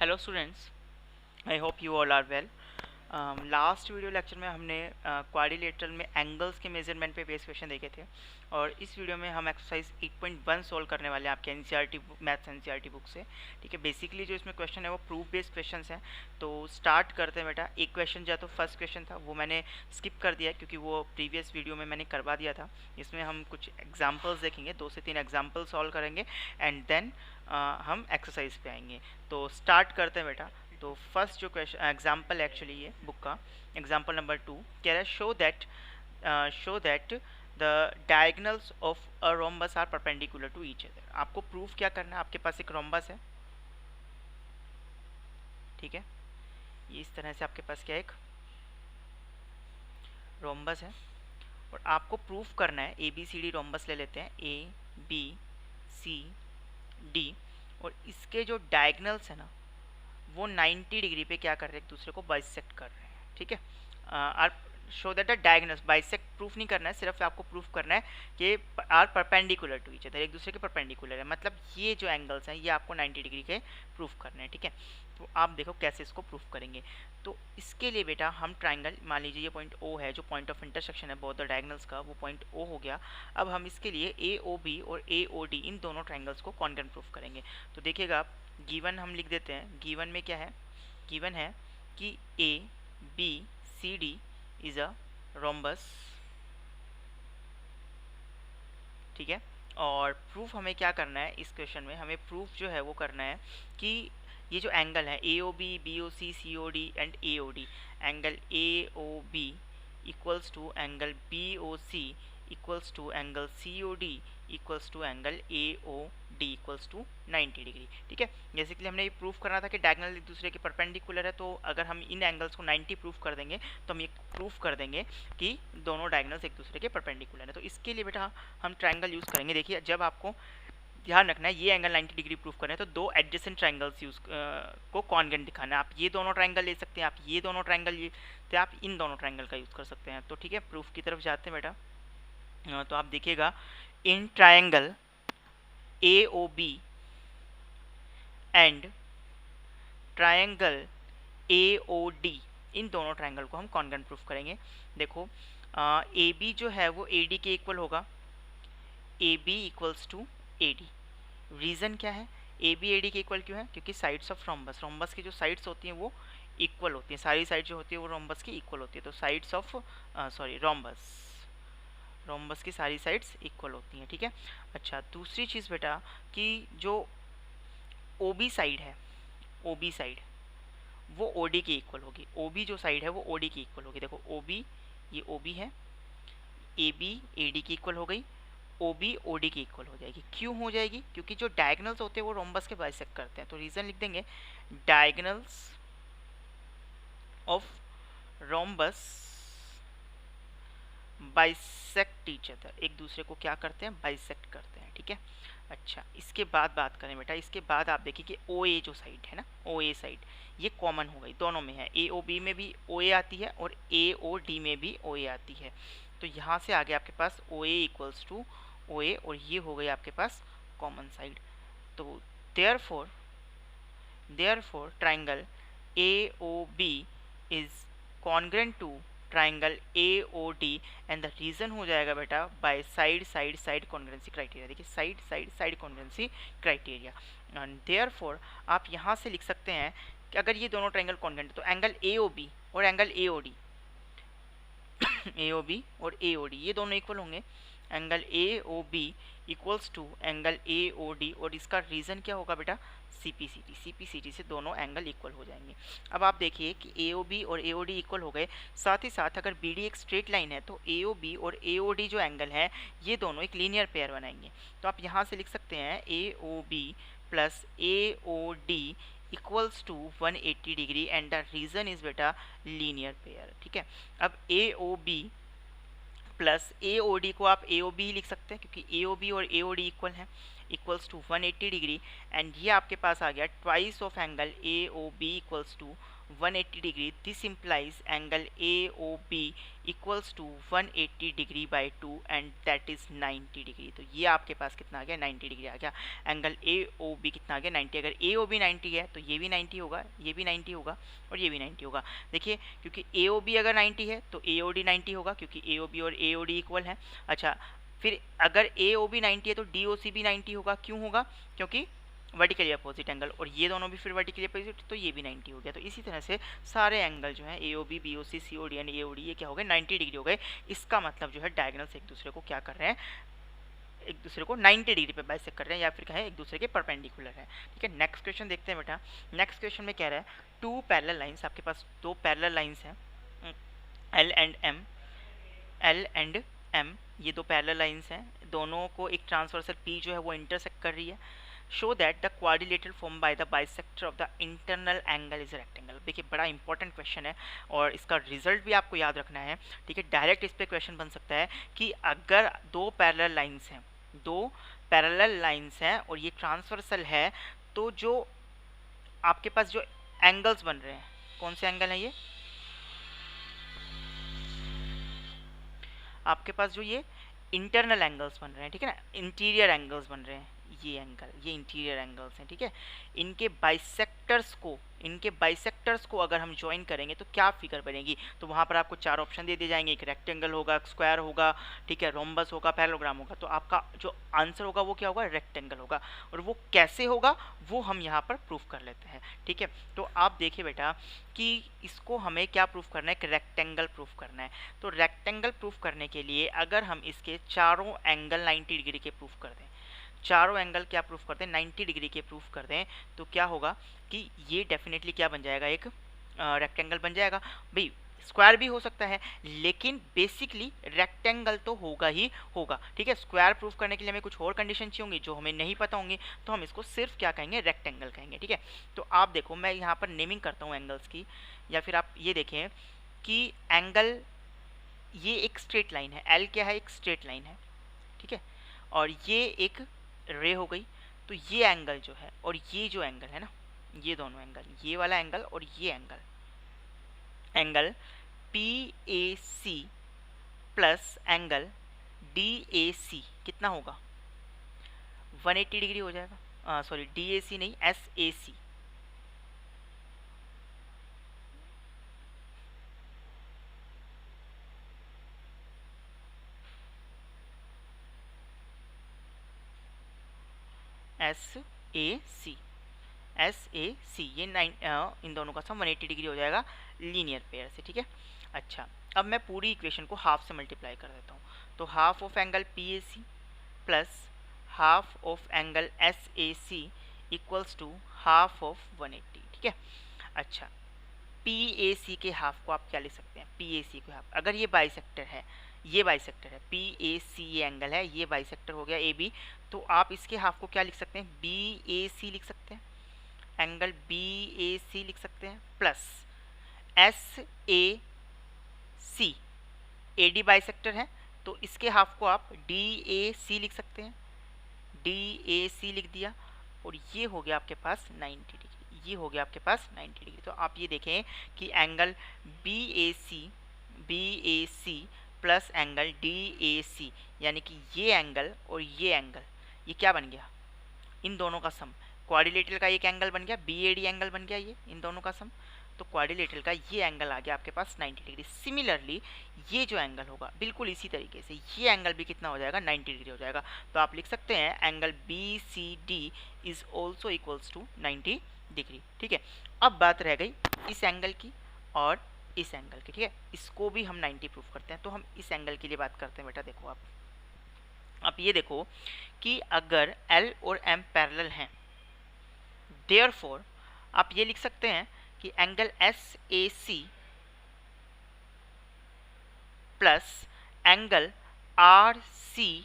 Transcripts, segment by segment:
Hello students, I hope you all are well. Last video lecture में हमने quadrilateral में angles के measurement पे बेस क्वेश्चन देखे थे और इस वीडियो में हम एक्सरसाइज 8.1 सॉल्व करने वाले हैं आपके एनसीईआरटी मैथ्स एनसीईआरटी बुक से। ठीक है, बेसिकली जो इसमें क्वेश्चन है वो प्रूफ बेस्ड क्वेश्चंस हैं। तो स्टार्ट करते हैं बेटा। एक क्वेश्चन जो है तो फर्स्ट क्वेश्चन था वो मैंने स्किप कर दिया क्योंकि वो प्रीवियस वीडियो में मैंने करवा दिया था। इसमें हम कुछ एग्जाम्पल्स देखेंगे, 2 से 3 एग्जाम्पल सॉल्व करेंगे एंड देन हम एक्सरसाइज पे आएंगे। तो स्टार्ट करते हैं बेटा। तो फर्स्ट जो क्वेश्चन एग्जाम्पल एक्चुअली ये बुक का एग्जाम्पल नंबर 2 कह रहा है show that the diagonals of a rhombus are perpendicular to each other. आपको प्रूफ क्या करना है, आपके पास एक रोम्बस है, ठीक है, ये इस तरह से आपके पास क्या एक रोम्बस है और आपको प्रूफ करना है A B C D rhombus ले लेते हैं, ए बी सी डी, और इसके जो डायगनल्स है ना वो 90 डिग्री पे क्या कर रहे हैं, एक दूसरे को बाइसेक्ट कर रहे हैं। ठीक है, are show that the diagonals, bisect proof नहीं करना है, सिर्फ आपको प्रूफ करना है कि are perpendicular to each other, एक दूसरे के परपेंडिकुलर है, मतलब ये जो एंगल्स हैं ये आपको 90 डिग्री के प्रूफ करने हैं। ठीक है, तो आप देखो कैसे इसको प्रूफ करेंगे। तो इसके लिए बेटा हम ट्राइंगल, मान लीजिए ये पॉइंट ओ है जो पॉइंट ऑफ इंटरसेक्शन है बोथ द डायगनल्स का, वो पॉइंट ओ हो गया। अब हम इसके लिए ए ओ बी और ए ओ डी इन दोनों ट्राइंगल्स को कॉन्ग्रुएंट प्रूफ करेंगे। तो देखिएगा आप, गिवन हम लिख देते हैं, गिवन में क्या है, गिवन है कि A B C D is a rhombus. ठीक है, और प्रूफ हमें क्या करना है इस क्वेश्चन में, हमें प्रूफ जो है वो करना है कि ये जो एंगल है A O B, B O C, C O D and A O D, angle A O B equals to angle B O C equals to angle C O D equals to angle A O D equals to 90 degree. ठीक है, जैसे कि हमने ये proof करना था कि diagonal एक दूसरे के परपेंडिकुलर है, तो अगर हम इन एंगल्स को 90 प्रूफ कर देंगे तो हम ये प्रूफ कर देंगे कि दोनों डायगोनल्स एक दूसरे के परपेंडिकुलर है। तो इसके लिए बेटा हम ट्राइंगल यूज़ करेंगे। देखिए, जब आपको ध्यान रखना है ये एंगल 90 डिग्री प्रूफ करना है तो दो एडजेसेंट ट्राइंगल्स यूज को कॉन्ग्रुएंट दिखाना है। आप ये दोनों ट्राइंगल ले सकते हैं, आप ये दोनों ट्राइंगल ले, तो आप इन दोनों ट्राइंगल का यूज़ कर सकते हैं। तो ठीक है, प्रूफ की तरफ जाते हैं बेटा। तो आप देखिएगा, in triangle A O B and triangle A O D, इन दोनों ट्राइंगल को हम कॉन्ग्रुएंट प्रूफ करेंगे। देखो, ए बी जो है वो ए डी के इक्वल होगा, A B equals to A D. Reason क्या है, ए बी ए डी के इक्वल क्यों है, क्योंकि साइड्स ऑफ रोम्बस, रोम्बस की जो साइड्स होती हैं वो इक्वल होती हैं, सारी साइड जो होती है वो रोम्बस की इक्वल होती है। तो साइड्स ऑफ रोम्बस की सारी साइड्स इक्वल होती हैं। ठीक है, अच्छा, दूसरी चीज़ बेटा कि जो ओ बी साइड है, ओ बी साइड वो ओ डी की इक्वल होगी, ओ बी जो साइड है वो ओ डी की इक्वल होगी। देखो ओ बी, ये ओ बी है, ए बी ए डी की इक्वल हो गई, ओ बी ओ डी की इक्वल हो जाएगी। क्यों हो जाएगी, क्योंकि जो डायगनल्स होते हैं वो रोम्बस के बाइसेक्ट करते हैं। तो रीज़न लिख देंगे, diagonals of rhombus bisect each other, एक दूसरे को क्या करते हैं, बाइसेक्ट करते हैं। ठीक है, अच्छा, इसके बाद बात करें बेटा, इसके बाद आप देखिए कि ओ ए जो साइड है ना, ओ ए साइड ये कॉमन हो गई, दोनों में है, ए ओ बी में भी ओ ए आती है और ए ओ डी में भी ओ ए आती है। तो यहाँ से आगे आपके पास ओ ए इक्वल्स टू ओ ए, और ये हो गई आपके पास कॉमन साइड। तो therefore triangle A O B is congruent to triangle A O D, and the reason हो जाएगा बेटा by side side side congruency criteria. देखिए, side side side congruency criteria, and therefore आप यहाँ से लिख सकते हैं कि अगर ये दोनों ट्राइंगल कॉन्ग्रुएंट तो एंगल ए ओ बी और angle A O D A O B और ए ओ डी ये दोनों इक्वल होंगे, angle A O B equals to angle A O D, और इसका रीज़न क्या होगा बेटा, C P C T, C P C T से दोनों एंगल इक्वल हो जाएंगे। अब आप देखिए कि ए ओ बी और ए ओ डी इक्वल हो गए, साथ ही साथ अगर बी डी एक स्ट्रेट लाइन है तो ए ओ बी और ए ओ डी जो एंगल है ये दोनों एक लीनियर पेयर बनाएंगे। तो आप यहाँ से लिख सकते हैं A O B plus A O D equals to 180 degree, and the reason is बेटा लीनियर पेयर। ठीक है, अब A O B plus A O D को आप ए ओ बी ही लिख सकते हैं क्योंकि ए ओ बी और ए ओ डी इक्वल हैं, इक्वल्स टू 180 डिग्री, एंड ये आपके पास आ गया twice of angle A O B equals to 180 degree, this implies angle AOB equals to 180 degree by 2 and that is 90 degree. तो ये आपके पास कितना आ गया, 90 डिग्री आ गया। एंगल AOB कितना आ गया, 90। अगर AOB 90 है तो ये भी 90 होगा, ये भी 90 होगा और ये भी 90 होगा। देखिए क्योंकि AOB अगर 90 है तो AOD 90 होगा, क्योंकि AOB और AOD इक्वल है। अच्छा, फिर अगर AOB 90 है तो DOC भी 90 होगा। क्यों होगा, क्योंकि वर्टिकली अपोजिट एंगल, और ये दोनों भी फिर वर्टिकली अपोजिट, तो ये भी 90 हो गया। तो इसी तरह से सारे एंगल जो है AOB, BOC, COD and AOD ये क्या हो गए, 90 डिग्री हो गए। इसका मतलब जो है डायगोनल्स एक दूसरे को क्या कर रहे हैं, एक दूसरे को 90 डिग्री पे बाइसेक्ट कर रहे हैं, या फिर कहें एक दूसरे के परपेंडिकुलर है। ठीक है, नेक्स्ट क्वेश्चन देखते हैं बेटा। नेक्स्ट क्वेश्चन में कह रहा है टू पैरेलल लाइंस, आपके पास दो पैरेलल लाइंस हैं L एंड M, ये दो पैरेलल लाइंस हैं, दोनों को एक ट्रांसवर्सल P जो है वो इंटरसेक्ट कर रही है। Show that the quadrilateral form by the bisector of the internal angle is rectangle. देखिए बड़ा इंपॉर्टेंट क्वेश्चन है और इसका रिजल्ट भी आपको याद रखना है। ठीक है, डायरेक्ट इस पे क्वेश्चन बन सकता है कि अगर दो पैरेलल लाइंस हैं, दो पैरेलल लाइंस हैं और ये ट्रांसवर्सल है, तो जो आपके पास जो एंगल्स बन रहे हैं, कौन से एंगल हैं ये, आपके पास जो ये इंटरनल एंगल्स बन रहे हैं, ठीक है ना, इंटीरियर एंगल्स बन रहे हैं, ये एंगल, ये इंटीरियर एंगल्स हैं। ठीक है, इनके बाइसेक्टर्स को अगर हम ज्वाइन करेंगे तो क्या फिगर बनेगी, तो वहाँ पर आपको चार ऑप्शन दे दिए जाएंगे, एक रेक्टेंगल होगा, स्क्वायर होगा, ठीक है, रोम्बस होगा, पैरेललोग्राम होगा। तो आपका जो आंसर होगा वो क्या होगा, रेक्टेंगल होगा। और वो कैसे होगा वो हम यहाँ पर प्रूफ कर लेते हैं। ठीक है, तो आप देखिए बेटा कि इसको हमें क्या प्रूफ करना है, कि रेक्टेंगल प्रूफ करना है। तो रेक्टेंगल प्रूफ करने के लिए अगर हम इसके चारों एंगल 90 डिग्री के प्रूफ कर दें, चारों एंगल क्या प्रूफ करते हैं, 90 डिग्री के प्रूफ कर दें, तो क्या होगा कि ये डेफिनेटली क्या बन जाएगा, एक रेक्टेंगल बन जाएगा। भाई स्क्वायर भी हो सकता है लेकिन बेसिकली रेक्टेंगल तो होगा ही होगा। ठीक है, स्क्वायर प्रूफ करने के लिए हमें कुछ और कंडीशन चाहिए होंगी जो हमें नहीं पता होंगी, तो हम इसको सिर्फ क्या कहेंगे, रेक्टेंगल कहेंगे। ठीक है, तो आप देखो मैं यहाँ पर नेमिंग करता हूँ एंगल्स की, या फिर आप ये देखें कि एंगल, ये एक स्ट्रेट लाइन है, एल क्या है, एक स्ट्रेट लाइन है। ठीक है, और ये एक रे हो गई। तो ये एंगल जो है और ये जो एंगल है ना, ये दोनों एंगल, ये वाला एंगल और ये angle PAC plus angle DAC कितना होगा, 180 डिग्री हो जाएगा। सॉरी DAC नहीं, SAC। SAC ये इन दोनों का सम 180 डिग्री हो जाएगा लीनियर पेयर से। ठीक है, अच्छा अब मैं पूरी इक्वेशन को हाफ से मल्टीप्लाई कर देता हूँ। तो half of angle PAC plus half of angle SAC equals to half of 180। ठीक है, अच्छा PAC के हाफ को आप क्या लिख सकते हैं, PAC के हाफ, अगर ये बाइसेक्टर है, ये बाइसेक्टर है, PAC ये एंगल है, ये बाइसेक्टर हो गया AB, तो आप इसके हाफ को क्या लिख सकते हैं, BAC लिख सकते हैं, एंगल BAC लिख सकते हैं, प्लस SAC, AD बाइसेक्टर है तो इसके हाफ को आप DAC लिख सकते हैं, DAC लिख दिया, और ये हो गया आपके पास 90 डिग्री, ये हो गया आपके पास 90 डिग्री। तो आप ये देखें कि angle BAC plus angle DAC, यानी कि ये एंगल और ये एंगल, ये क्या बन गया, इन दोनों का सम, क्वाड्रिलेटरल का एक एंगल बन गया, BAD एंगल बन गया, ये इन दोनों का सम। तो क्वाड्रिलेटरल का ये एंगल आ गया आपके पास 90 डिग्री। सिमिलरली ये जो एंगल होगा बिल्कुल इसी तरीके से ये एंगल भी कितना हो जाएगा, 90 डिग्री हो जाएगा। तो आप लिख सकते हैं angle BCD is also equals to 90 degree. ठीक है, अब बात रह गई इस एंगल की और इस एंगल की। ठीक है, इसको भी हम 90 प्रूफ करते हैं, तो हम इस एंगल के लिए बात करते हैं। बेटा देखो आप ये देखो कि अगर L और M पैरेलल हैं, देयरफॉर आप ये लिख सकते हैं कि angle SAC plus angle RCA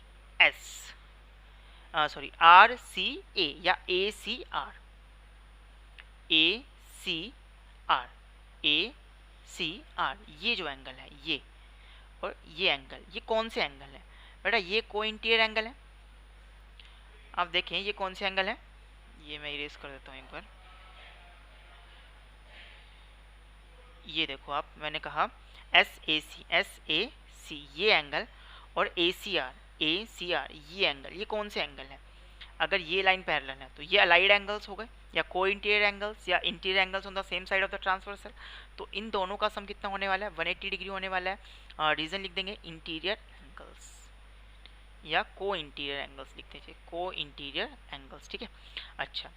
या ACR, ये जो एंगल है ये और ये एंगल, ये कौन से एंगल है बेटा, ये को इंटीरियर एंगल है। आप देखें ये कौन से एंगल है, ये मैं इरेज कर देता हूँ एक बार। ये देखो आप, मैंने कहा एस ए सी ये एंगल और ए सी आर ये एंगल, ये कौन से एंगल है? अगर ये लाइन पैरेलल है तो ये अलाइड एंगल्स हो गए, या को इंटीरियर एंगल्स या interior angles on the same side of the transversal. तो इन दोनों का सम कितना होने वाला है? 180 डिग्री होने वाला है। रीजन लिख देंगे इंटीरियर एंगल्स या को इंटीरियर एंगल्स लिख दीजिए, को इंटीरियर एंगल्स, ठीक है। अच्छा,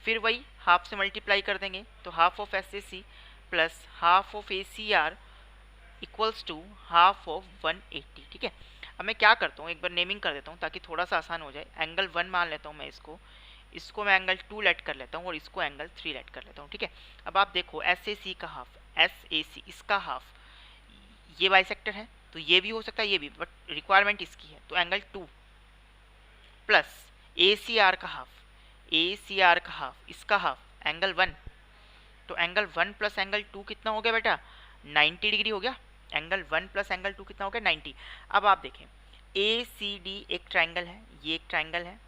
फिर वही हाफ से मल्टीप्लाई कर देंगे, तो half of S A C plus half of A C R equals to half of 180, ठीक है। अब मैं क्या करता हूँ, एक बार नेमिंग कर देता हूँ ताकि थोड़ा सा आसान हो जाए। एंगल 1 मान लेता हूँ मैं, इसको मैं एंगल 2 लेट कर लेता हूँ और इसको एंगल 3 लेट कर लेता हूँ, ठीक है। अब आप देखो एस ए सी का हाफ, एस ए सी इसका हाफ, ये बाइसेक्टर है तो ये भी हो सकता है, ये भी, बट रिक्वायरमेंट इसकी है, तो angle 2 plus A C are का हाफ, ए सी आर का हाफ इसका हाफ, एंगल 1, तो एंगल 1 प्लस एंगल 2 कितना हो गया बेटा? 90 डिग्री हो गया। एंगल 1 प्लस एंगल 2 कितना हो गया? 90। अब आप देखें ए सी डी एक ट्राइंगल है, ये एक ट्राइंगल है,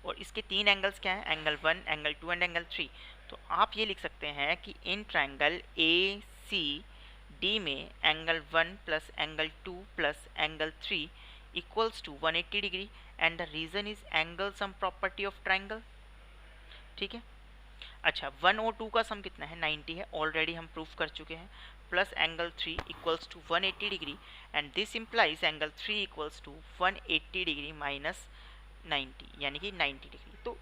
और इसके 3 एंगल्स क्या हैं? Angle 1, angle 2 and angle 3। तो आप ये लिख सकते हैं कि इन ट्राइंगल ए सी डी में angle 1 plus angle 2 plus angle 3 equals to 180 degree, and the reason is angle sum property of triangle, ठीक है। अच्छा, 1 और 2 का सम कितना है? 90 है, ऑलरेडी हम प्रूफ कर चुके हैं, plus angle 3 equals to 180 degree, and this implies angle 3 equals to 180 degree minus 90, यानी कि 90 डिग्री। तो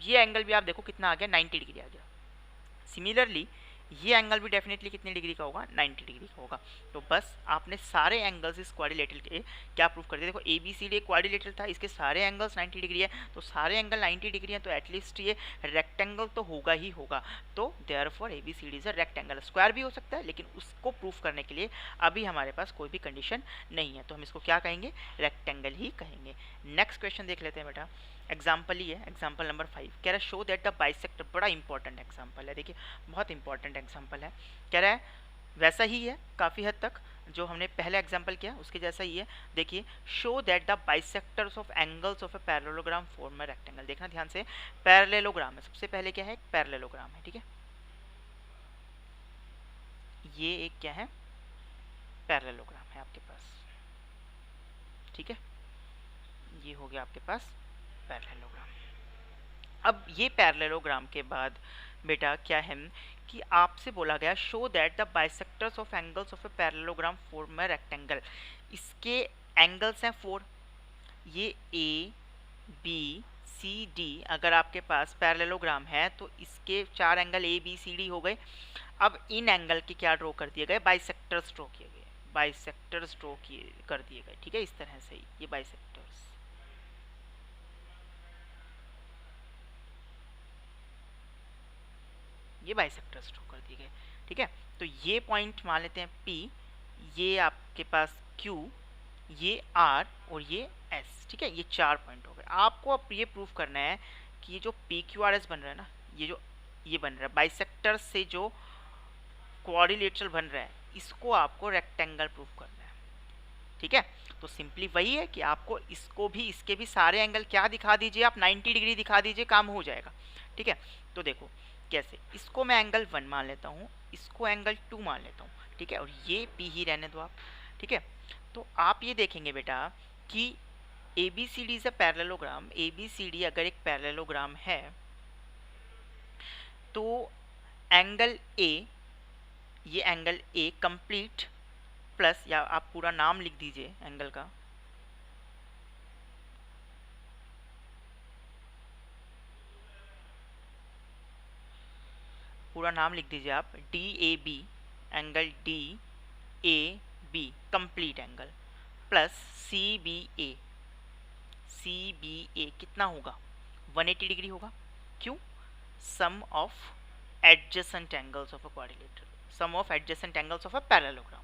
ये एंगल भी आप देखो कितना आ गया? 90 डिग्री आ गया। सिमिलरली ये एंगल भी डेफिनेटली कितने डिग्री का होगा? 90 डिग्री का होगा। तो बस आपने सारे एंगल्स इस क्वाड्रिलेटरल के क्या प्रूफ कर दिया? देखो A B C D quadrilateral था, इसके सारे एंगल्स 90 डिग्री है, तो सारे एंगल 90 डिग्री है, तो एटलीस्ट ये रेक्टेंगल तो होगा ही होगा। तो therefore A B C D is a rectangle. Square भी हो सकता है, लेकिन उसको प्रूफ करने के लिए अभी हमारे पास कोई भी कंडीशन नहीं है, तो हम इसको क्या कहेंगे? रेक्टेंगल ही कहेंगे। नेक्स्ट क्वेश्चन देख लेते हैं बेटा, एग्जाम्पल ही है, एग्जाम्पल नंबर 5। कह रहा है शो दैट द बाइसेक्टर, बड़ा इंपॉर्टेंट एग्जाम्पल है, देखिए बहुत इंपॉर्टेंट एग्जाम्पल है। कह रहा है वैसा ही है काफ़ी हद तक जो हमने पहले एग्जाम्पल किया उसके जैसा ही है। देखिए, show that the bisectors of angles of a parallelogram form a rectangle. देखना ध्यान से, पैरेललोग्राम है, सबसे पहले क्या है? एक पैरेललोग्राम है, ठीक है। ये एक क्या है? पैरेललोग्राम है आपके पास, ठीक है। ये हो गया आपके पास पैरेललोग्राम। अब ये पैरेललोग्राम के बाद बेटा क्या है कि आपसे बोला गया show that the bisectors of angles of a parallelogram form a rectangle. इसके एंगल्स हैं 4, ये ए बी सी डी, अगर आपके पास पैरेललोग्राम है तो इसके 4 angle A B C D हो गए। अब इन एंगल के क्या ड्रॉ कर दिए गए? बाइसेक्टर्स ड्रॉ किए गए, बाइसेक्टर्स ड्रॉ किए कर दिए गए, ठीक है। इस तरह से ये बाइसेक्टर्स, ये बाइसेक्टर्स ड्रॉ कर दिए गए, ठीक है। तो ये पॉइंट मान लेते हैं P, ये आपके पास Q, ये R और ये S, ठीक है। ये 4 पॉइंट हो गए। आपको अब ये प्रूफ करना है कि ये जो PQRS बन रहा है ना, ये बन रहा है बाइसेक्टर से जो क्वाड्रिलेटरल बन रहा है, इसको आपको रेक्टेंगल प्रूफ करना है, ठीक है। तो सिंपली वही है कि आपको इसको भी, इसके भी सारे एंगल क्या दिखा दीजिए आप? 90 डिग्री दिखा दीजिए, काम हो जाएगा, ठीक है। तो देखो कैसे, इसको मैं एंगल 1 मान लेता हूँ, इसको एंगल 2 मान लेता हूँ, ठीक है, और ये P ही रहने दो आप, ठीक है। तो आप ये देखेंगे बेटा कि A B C D is a parallelogram. A B C D अगर एक पैरेललोग्राम है तो एंगल ए, ये एंगल ए कंप्लीट प्लस, या आप पूरा नाम लिख दीजिए एंगल का, पूरा नाम लिख दीजिए आप, D A B, angle D A B complete angle, plus C B A, C B A कितना होगा? 180 डिग्री होगा। क्यों? Sum of adjacent angles of a quadrilateral, sum of adjacent angles of a parallelogram,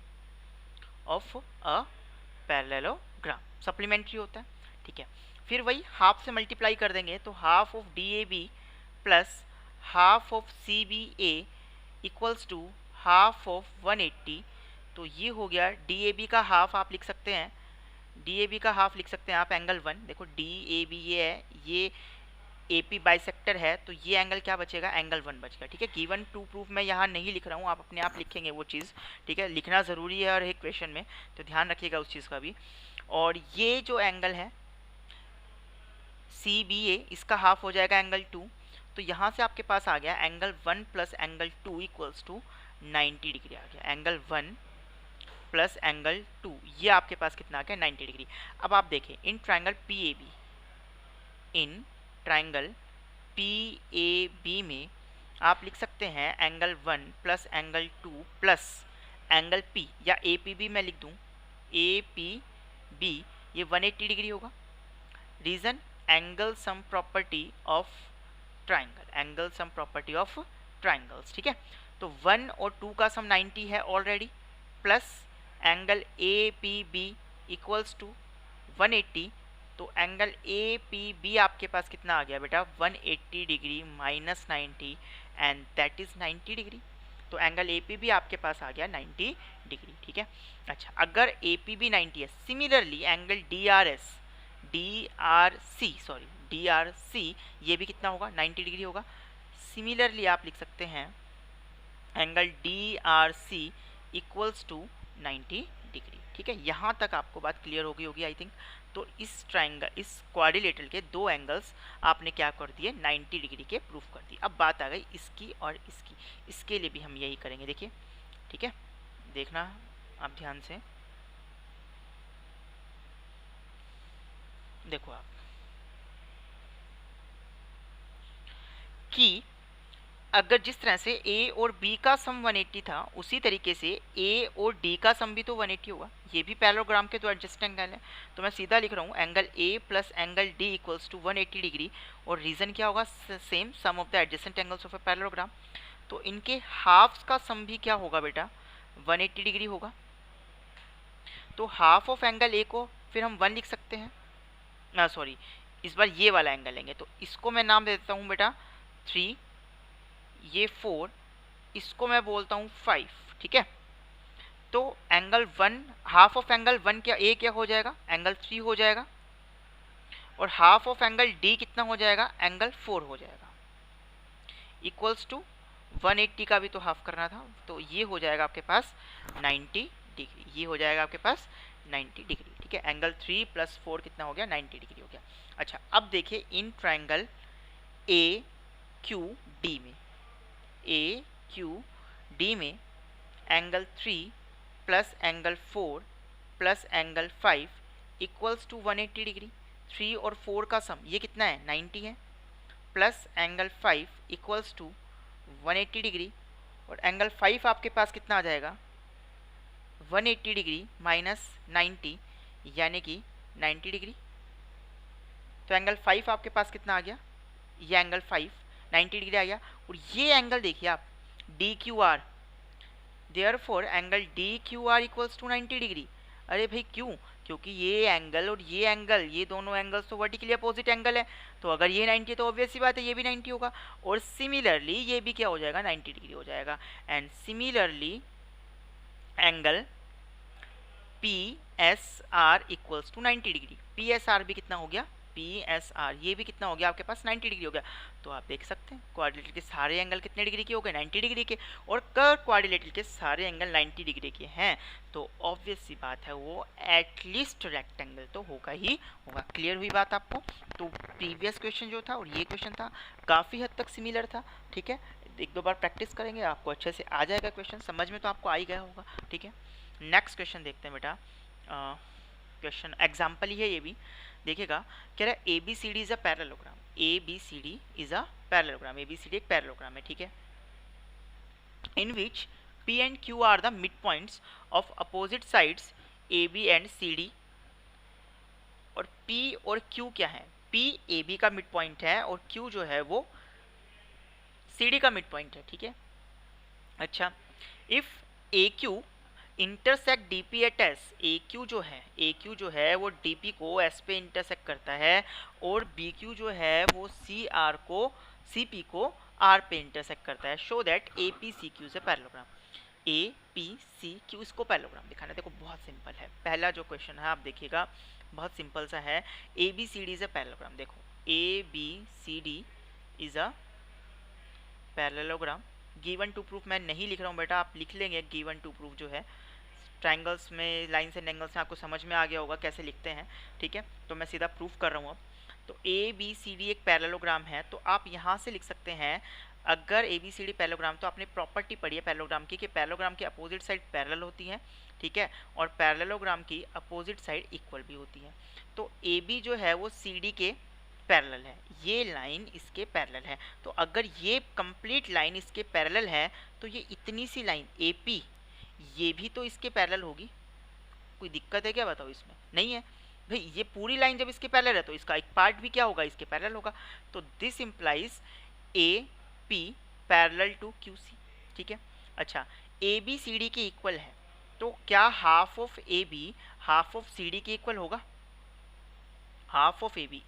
of a parallelogram, supplementary होता है, ठीक है। फिर वही हाफ से मल्टीप्लाई कर देंगे, तो half of D A B plus half of C B A equals to half of 180। तो ये हो गया डी ए बी का हाफ, आप लिख सकते हैं डी ए बी का हाफ लिख सकते हैं आप एंगल 1। देखो डी ए बी ये है, ये AP बाइसेक्टर है तो ये एंगल क्या बचेगा, एंगल 1 बचेगा। ठीक है, गिवन टू प्रूफ मैं यहाँ नहीं लिख रहा हूँ, आप अपने आप लिखेंगे वो चीज़। ठीक है, लिखना ज़रूरी है हर एक क्वेश्चन में, तो ध्यान रखिएगा उस चीज़ का भी। और ये जो एंगल है CBA, इसका हाफ हो जाएगा एंगल 2। तो यहाँ से आपके पास आ गया angle 1 plus angle 2 equals to 90 degree आ गया। एंगल 1 प्लस एंगल 2, ये आपके पास कितना आ गया, 90 डिग्री। अब आप देखें in triangle PAB, in triangle PAB में आप लिख सकते हैं angle 1 plus angle 2 plus angle P, या APB मैं लिख दूं, APB ये 180 डिग्री होगा। Reason, angle sum property of triangle, angle sum property of triangles. ठीक है, तो 1 और 2 का सम 90 है already, plus angle APB equals to 180। तो एंगल APB आपके पास कितना आ गया बेटा, 180 degree minus 90 and that is 90 degree. तो एंगल APB आपके पास आ गया 90 डिग्री। ठीक है, अच्छा अगर APB 90 है, सिमिलरली एंगल DRC ये भी कितना होगा, 90 डिग्री होगा। सिमिलरली आप लिख सकते हैं angle DRC equals to 90 degree. ठीक है, यहाँ तक आपको बात क्लियर हो गई होगी आई थिंक। तो इस ट्राइंगल, इस क्वाड्रिलेटरल के दो एंगल्स आपने क्या कर दिए, 90 डिग्री के प्रूफ कर दिए। अब बात आ गई इसकी और इसकी, इसके लिए भी हम यही करेंगे, देखिए। ठीक है, देखना आप ध्यान से, देखो आप कि अगर जिस तरह से A और B का सम 180 था, उसी तरीके से A और D का सम भी तो 180 होगा। ये भी पैरेललोग्राम के दो एडजस्टेंट एंगल है, तो मैं सीधा लिख रहा हूँ angle A plus angle D equals to 180 degree. और रीजन क्या होगा, same, sum of the adjacent angles of a parallelogram. तो इनके हाफ्स का सम भी क्या होगा बेटा, 180 डिग्री होगा। तो हाफ ऑफ एंगल A को फिर हम 1 लिख सकते हैं, ना सॉरी, इस बार ये वाला एंगल लेंगे, तो इसको मैं नाम दे देता हूँ बेटा 3, ये 4, इसको मैं बोलता हूँ 5। ठीक है, तो एंगल 1, हाफ ऑफ एंगल 1 क्या A क्या हो जाएगा, एंगल 3 हो जाएगा। और हाफ ऑफ एंगल D कितना हो जाएगा, एंगल 4 हो जाएगा। इक्वल्स टू 180 का भी तो हाफ करना था, तो ये हो जाएगा आपके पास 90 डिग्री, ये हो जाएगा आपके पास 90 डिग्री। ठीक है, एंगल 3 प्लस 4 कितना हो गया, 90 डिग्री हो गया। अच्छा अब देखिए इन ट्राइंगल AQD में, AQD में angle 3 plus angle 4 plus angle 5 equals to 180 degree. 3 और 4 का सम ये कितना है, 90 है, plus angle 5 equals to 180 degree. और एंगल 5 आपके पास कितना आ जाएगा, 180 डिग्री माइनस 90 यानी कि 90 डिग्री। तो एंगल 5 आपके पास कितना आ गया, ये एंगल 5 90 डिग्री आ गया। और ये एंगल देखिए आप DQR, therefore angle DQR equals to 90 degree. अरे भाई क्यों, क्योंकि ये एंगल और ये एंगल, ये दोनों एंगल्स तो वर्टिकली अपोजिट एंगल है, तो अगर ये 90 है तो ऑब्वियस सी बात है ये भी 90 होगा। और सिमिलरली ये भी क्या हो जाएगा, 90 डिग्री हो जाएगा। And similarly angle PSR equals to 90 degree, PSR भी कितना हो गया, PSR ये भी कितना हो गया आपके पास, 90 डिग्री हो गया। तो आप देख सकते हैं क्वाड्रिलेटरल के सारे एंगल कितने डिग्री के हो गए, 90 डिग्री के। और कर्व क्वाड्रिलेटरल के सारे एंगल 90 डिग्री के हैं, तो ऑब्वियस सी बात है वो एटलीस्ट रेक्टेंगल तो होगा ही होगा। क्लियर हुई बात आपको। तो प्रीवियस क्वेश्चन जो था और ये क्वेश्चन था काफ़ी हद तक सिमिलर था। ठीक है, एक दो बार प्रैक्टिस करेंगे आपको अच्छे से आ जाएगा, क्वेश्चन समझ में तो आपको आ ही गया होगा। ठीक है, नेक्स्ट क्वेश्चन देखते हैं बेटा। क्वेश्चन एग्जाम्पल ही है ये भी, देखिएगा कह रहा है ABCD is a parallelogram, ABCD is a parallelogram, ABCD एक पैरेललोग्राम है। ठीक है, in which P and Q are the midpoints of opposite sides AB and CD। और P और Q क्या है, P AB का मिड पॉइंट है और Q जो है वो CD का मिड पॉइंट है। ठीक है, अच्छा if AQ intersect DP at S, AQ जो है वो DP को S पे इंटरसेक्ट करता है, और BQ जो है वो CP को R पे इंटरसेक्ट करता है। शो दैट APCQ से पैरेललोग्राम, APCQ इसको पैरेललोग्राम दिखाना। देखो बहुत सिंपल है, पहला जो क्वेश्चन है आप देखिएगा बहुत सिंपल सा है, ABCD इज अ पैरेललोग्राम। देखो ABCD is a parallelogram. Given to proof मैं नहीं लिख रहा हूँ बेटा, आप लिख लेंगे गिवन टू प्रूफ जो है। ट्राइंगल्स में लाइन्स एंड एंगल्स में आपको समझ में आ गया होगा कैसे लिखते हैं, ठीक है। तो मैं सीधा प्रूफ कर रहा हूँ अब। तो ABCD एक पैरेललोग्राम है, तो आप यहाँ से लिख सकते हैं अगर ABCD पैरेललोग्राम, तो आपने प्रॉपर्टी पढ़ी है पैरेललोग्राम की कि पैरेललोग्राम की अपोजिट साइड पैरेलल होती है, ठीक है, और पैरेललोग्राम की अपोजिट साइड इक्वल भी होती है। तो AB जो है वो CD के पैरेलल है, ये लाइन इसके पैरेलल है। तो अगर ये कंप्लीट लाइन इसके पैरेलल है तो ये इतनी सी लाइन AP ये भी तो इसके पैरेलल होगी। कोई दिक्कत है क्या बताओ इसमें? नहीं है भाई, ये पूरी लाइन जब इसके पैरेलल है तो इसका एक पार्ट भी क्या होगा, इसके पैरेलल होगा। तो this implies AP parallel to QC, ठीक है। अच्छा, ABCD के इक्वल है, तो क्या half of AB half of CD के इक्वल होगा? हाफ ऑफ AB,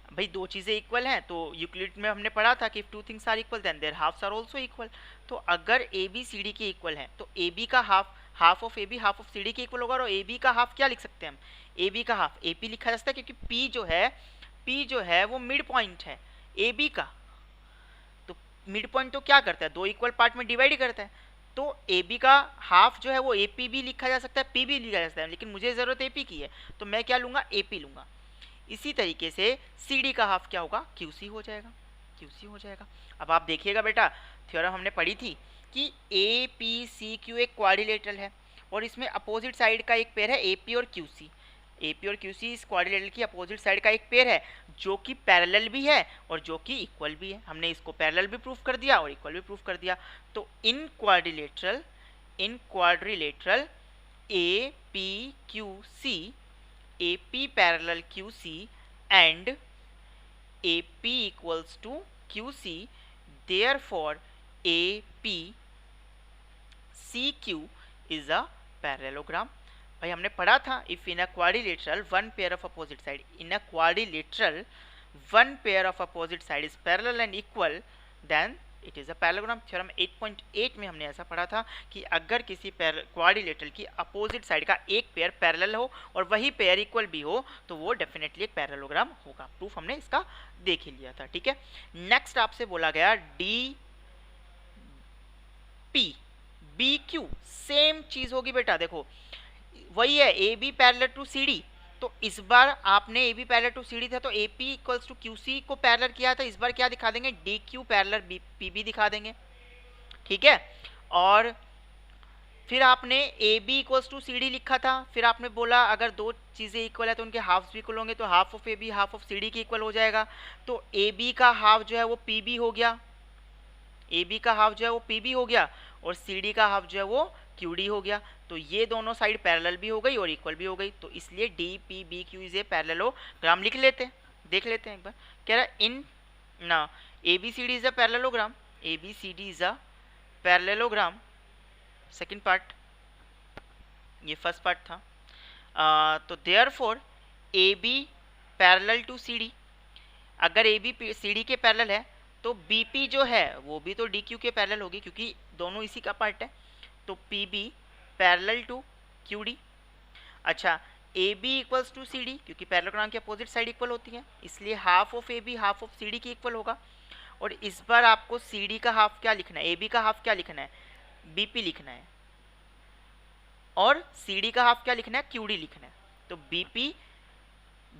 भाई दो चीज़ें इक्वल हैं तो यूक्लिड में हमने पढ़ा था कि if two things are equal then their halves are also equal. तो अगर ABCD के इक्वल है तो AB का half of AB half of CD के इक्वल होगा, और AB का हाफ क्या लिख सकते हैं हम? AB का हाफ AP लिखा जा सकता है, क्योंकि P जो है वो मिड पॉइंट है AB का। तो मिड पॉइंट तो क्या करता है, दो इक्वल पार्ट में डिवाइड करता है। तो AB का हाफ जो है वो AP भी लिखा जा सकता है, P भी लिखा जा सकता है, लेकिन मुझे ज़रूरत AP की है तो मैं क्या लूँगा, AP लूँगा। इसी तरीके से CD का हाफ क्या होगा, QC हो जाएगा, QC हो जाएगा। अब आप देखिएगा बेटा, थ्योरम हमने पढ़ी थी कि APCQ एक क्वाड्रिलेटरल है और इसमें अपोजिट साइड का एक पेयर है AP और QC। AP और QC इस क्वाड्रिलेटरल की अपोजिट साइड का एक पेयर है जो कि पैरेलल भी है और जो कि इक्वल भी है। हमने इसको पैरेलल भी प्रूफ कर दिया और इक्वल भी प्रूफ कर दिया। तो इन quadrilateral APQC, AP parallel QC and AP equals to QC, therefore APCQ is a parallelogram। भाई हमने पढ़ा था if in a quadrilateral one pair of opposite side, in a quadrilateral one pair of opposite side is parallel and equal then it is a parallelogram. Theorem 8.8 में हमने ऐसा पढ़ा था कि अगर किसी क्वाड्रिलेटरल की अपोजिट साइड का एक पेयर पैरेलल हो और वही पेयर इक्वल भी हो तो वो डेफिनेटली एक पैरेललोग्राम होगा। प्रूफ हमने इसका देख ही लिया था, ठीक है। नेक्स्ट आपसे बोला गया DPBQ, सेम चीज होगी बेटा, देखो वही है AB पैरेलल टू CD। तो इस बार आपने AB पैरेलल टू CD था तो AP इक्वल्स टू QC को पैरेलल किया था, इस बार क्या दिखा देंगे, DQ पैरेलल PB दिखा देंगे, ठीक है। और फिर आपने AB इक्वल्स टू CD लिखा था, फिर आपने बोला अगर दो चीज़ें इक्वल है तो उनके हाफ्स भी इक्वल होंगे, तो half of AB half of CD के इक्वल हो जाएगा। तो AB का हाफ जो है वो PB हो गया, AB का हाफ जो है वो PB हो गया और CD का हाफ जो है वो QD हो गया। तो ये दोनों साइड पैरेलल भी हो गई और इक्वल भी हो गई। तो इसलिए DPBQ इज ए पैरेललोग्राम लिख लेते हैं, देख लेते हैं एक बार। कह रहा है इन ना ABCD is a parallelogram, ABCD is a parallelogram. Second part, ये फर्स्ट पार्ट था। तो therefore AB parallel to CD, अगर AB CD के पैरेलल है तो BP जो है वो भी तो DQ के पैरेलल होगी क्योंकि दोनों इसी का पार्ट है। तो PB पैरेलल टू QD। अच्छा, AB इक्वल्स टू CD, क्योंकि पैरेललोग्राम की अपोजिट साइड इक्वल होती है इसलिए half of AB half of CD की इक्वल होगा। और इस बार आपको CD का हाफ क्या लिखना है, AB का हाफ क्या लिखना है, BP लिखना है, और CD का हाफ क्या लिखना है, QD लिखना है। तो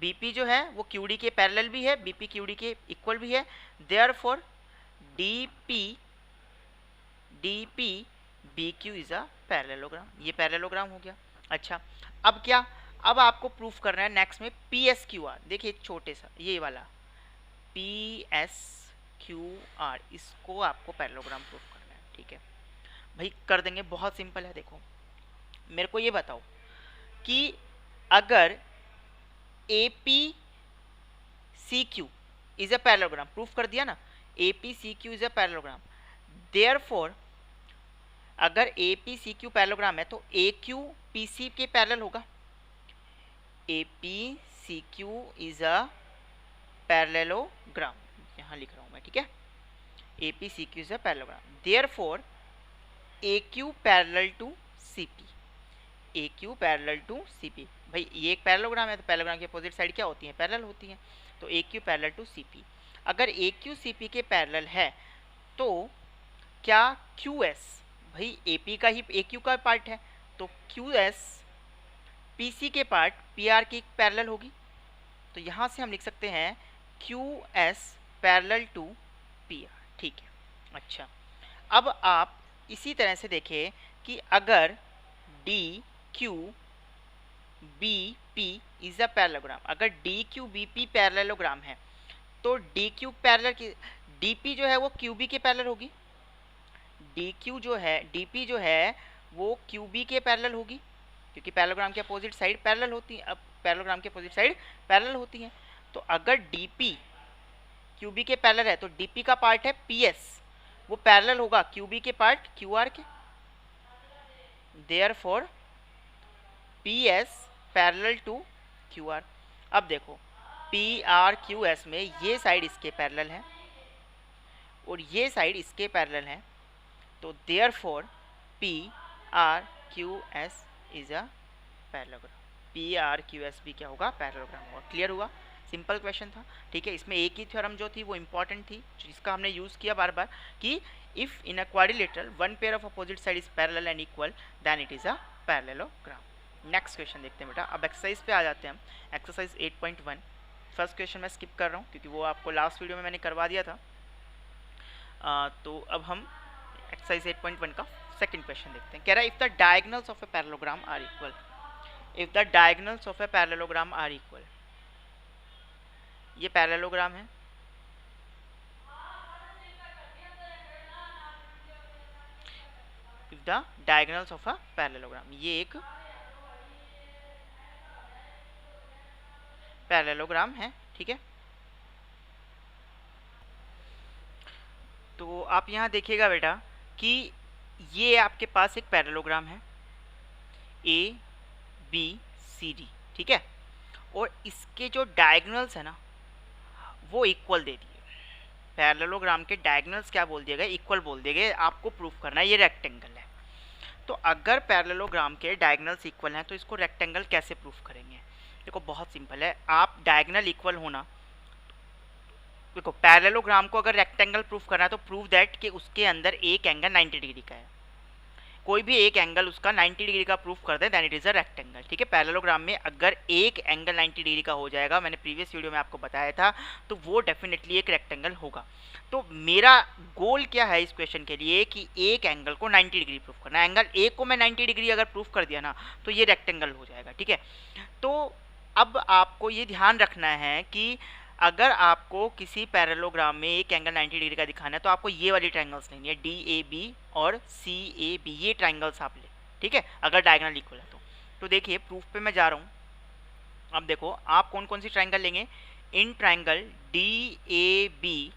BP जो है वो QD के पैरेलल भी है, BP QD के इक्वल भी है। Therefore DPBQ is a parallelogram, ये पैरेललोग्राम हो गया। अच्छा, अब क्या, अब आपको प्रूफ करना है नेक्स्ट में PSQR। देखिए छोटे सा ये वाला PSQR, इसको आपको पैरेललोग्राम प्रूफ करना है, ठीक है भाई। कर देंगे, बहुत सिंपल है। देखो मेरे को ये बताओ कि अगर APCQ is a parallelogram, proof कर दिया ना, APCQ is a parallelogram. Therefore अगर APCQ पैरेललोग्राम है तो AQ PC के पैरेलल होगा। APCQ इज अ पैरेललोग्राम, यहाँ लिख रहा हूँ मैं, ठीक है। APCQ is a parallelogram, therefore AQ parallel to CP, AQ parallel to CP। भाई ये एक पैरेललोग्राम है तो पैरेललोग्राम की अपोजिट साइड क्या होती है, पैरेलल होती है। तो A Q parallel to C P. अगर ए क्यू सी पी के पैरेलल है तो क्या क्यू एस, भाई ए पी का ही ए क्यू का पार्ट है, तो क्यू एस पी सी के पार्ट पी आर की पैरेलल होगी। तो यहाँ से हम लिख सकते हैं Q S parallel to P R. ठीक है, अच्छा अब आप इसी तरह से देखें कि अगर D Q B P is a parallelogram, अगर D Q B P parallelogram है तो डी क्यू पैरेलल की डी पी जो है वो क्यू बी के पैरेलल होगी, डी क्यू जो है डी पी जो है वो क्यू बी के पैरेलल होगी, क्योंकि पैरेललोग्राम के अपोजिट साइड पैरेलल होती है, अब पैरेललोग्राम के अपोजिट साइड पैरेलल होती हैं। तो अगर डी पी क्यू बी के पैरेलल है तो डी पी का पार्ट है पी एस, वो पैरेलल होगा क्यू बी के पार्ट क्यू आर के। Therefore P S parallel to Q R. अब देखो पी आर क्यू एस में ये साइड इसके पैरेलल है और ये साइड इसके पैरेलल है, तो therefore P R Q S is a parallelogram. P R Q S भी क्या होगा, पैरेललोग्राम होगा। क्लियर हुआ, सिंपल क्वेश्चन था। ठीक है, इसमें एक ही थ्योरम जो थी वो इंपॉर्टेंट थी, जिसका हमने यूज़ किया बार बार कि if in a quadrilateral one pair of opposite side is parallel and equal then it is a parallelogram. Next question देखते हैं बेटा। अब एक्सरसाइज पे आ जाते हैं हम। एक्सरसाइज 8.1 फर्स्ट क्वेश्चन मैं स्किप कर रहा हूँ क्योंकि वो आपको लास्ट वीडियो में मैंने करवा दिया था। तो अब हम एक्सरसाइज 8.1 का सेकंड क्वेश्चन देखते हैं। कह रहा है if the diagonals of a parallelogram are equal, if the diagonals of a parallelogram are equal, ये पैरेललोग्राम है, if the diagonals of a parallelogram, ये एक पैरेललोग्राम है। ठीक है, तो आप यहाँ देखिएगा बेटा कि ये आपके पास एक पैरेललोग्राम है ए बी सी डी। ठीक है, और इसके जो डायगोनल्स है ना वो इक्वल दे दिए। पैरेललोग्राम के डायगोनल्स क्या बोल दिए गए, इक्वल बोल दिए गए। आपको प्रूफ करना है ये रेक्टेंगल है। तो अगर पैरेललोग्राम के डायगोनल्स इक्वल हैं तो इसको रेक्टेंगल कैसे प्रूफ करेंगे? देखो बहुत सिंपल है, आप डायगोनल इक्वल होना, देखो पैरेललोग्राम को अगर रेक्टेंगल प्रूफ करना है तो प्रूव दैट कि उसके अंदर एक एंगल 90 डिग्री का है, कोई भी एक एंगल उसका 90 डिग्री का प्रूफ कर दे then it is a rectangle. ठीक है, पैरेललोग्राम में अगर एक एंगल 90 डिग्री का हो जाएगा, मैंने प्रीवियस वीडियो में आपको बताया था, तो वो डेफिनेटली एक रेक्टेंगल होगा। तो मेरा गोल क्या है इस क्वेश्चन के लिए कि एक एंगल को 90 डिग्री प्रूफ करना है। एंगल एक को मैं 90 डिग्री अगर प्रूफ कर दिया ना तो ये रेक्टेंगल हो जाएगा। ठीक है, तो अब आपको ये ध्यान रखना है कि अगर आपको किसी पैरेललोग्राम में एक एंगल 90 डिग्री का दिखाना है तो आपको ये वाली ट्रायंगल्स लेनी है, डी ए बी और सी ए बी, ये ट्रायंगल्स आप ले। ठीक है, अगर डायगोनल इक्वल है तो देखिए प्रूफ पे मैं जा रहा हूँ। अब देखो आप कौन कौन सी ट्रायंगल लेंगे, इन triangle D A B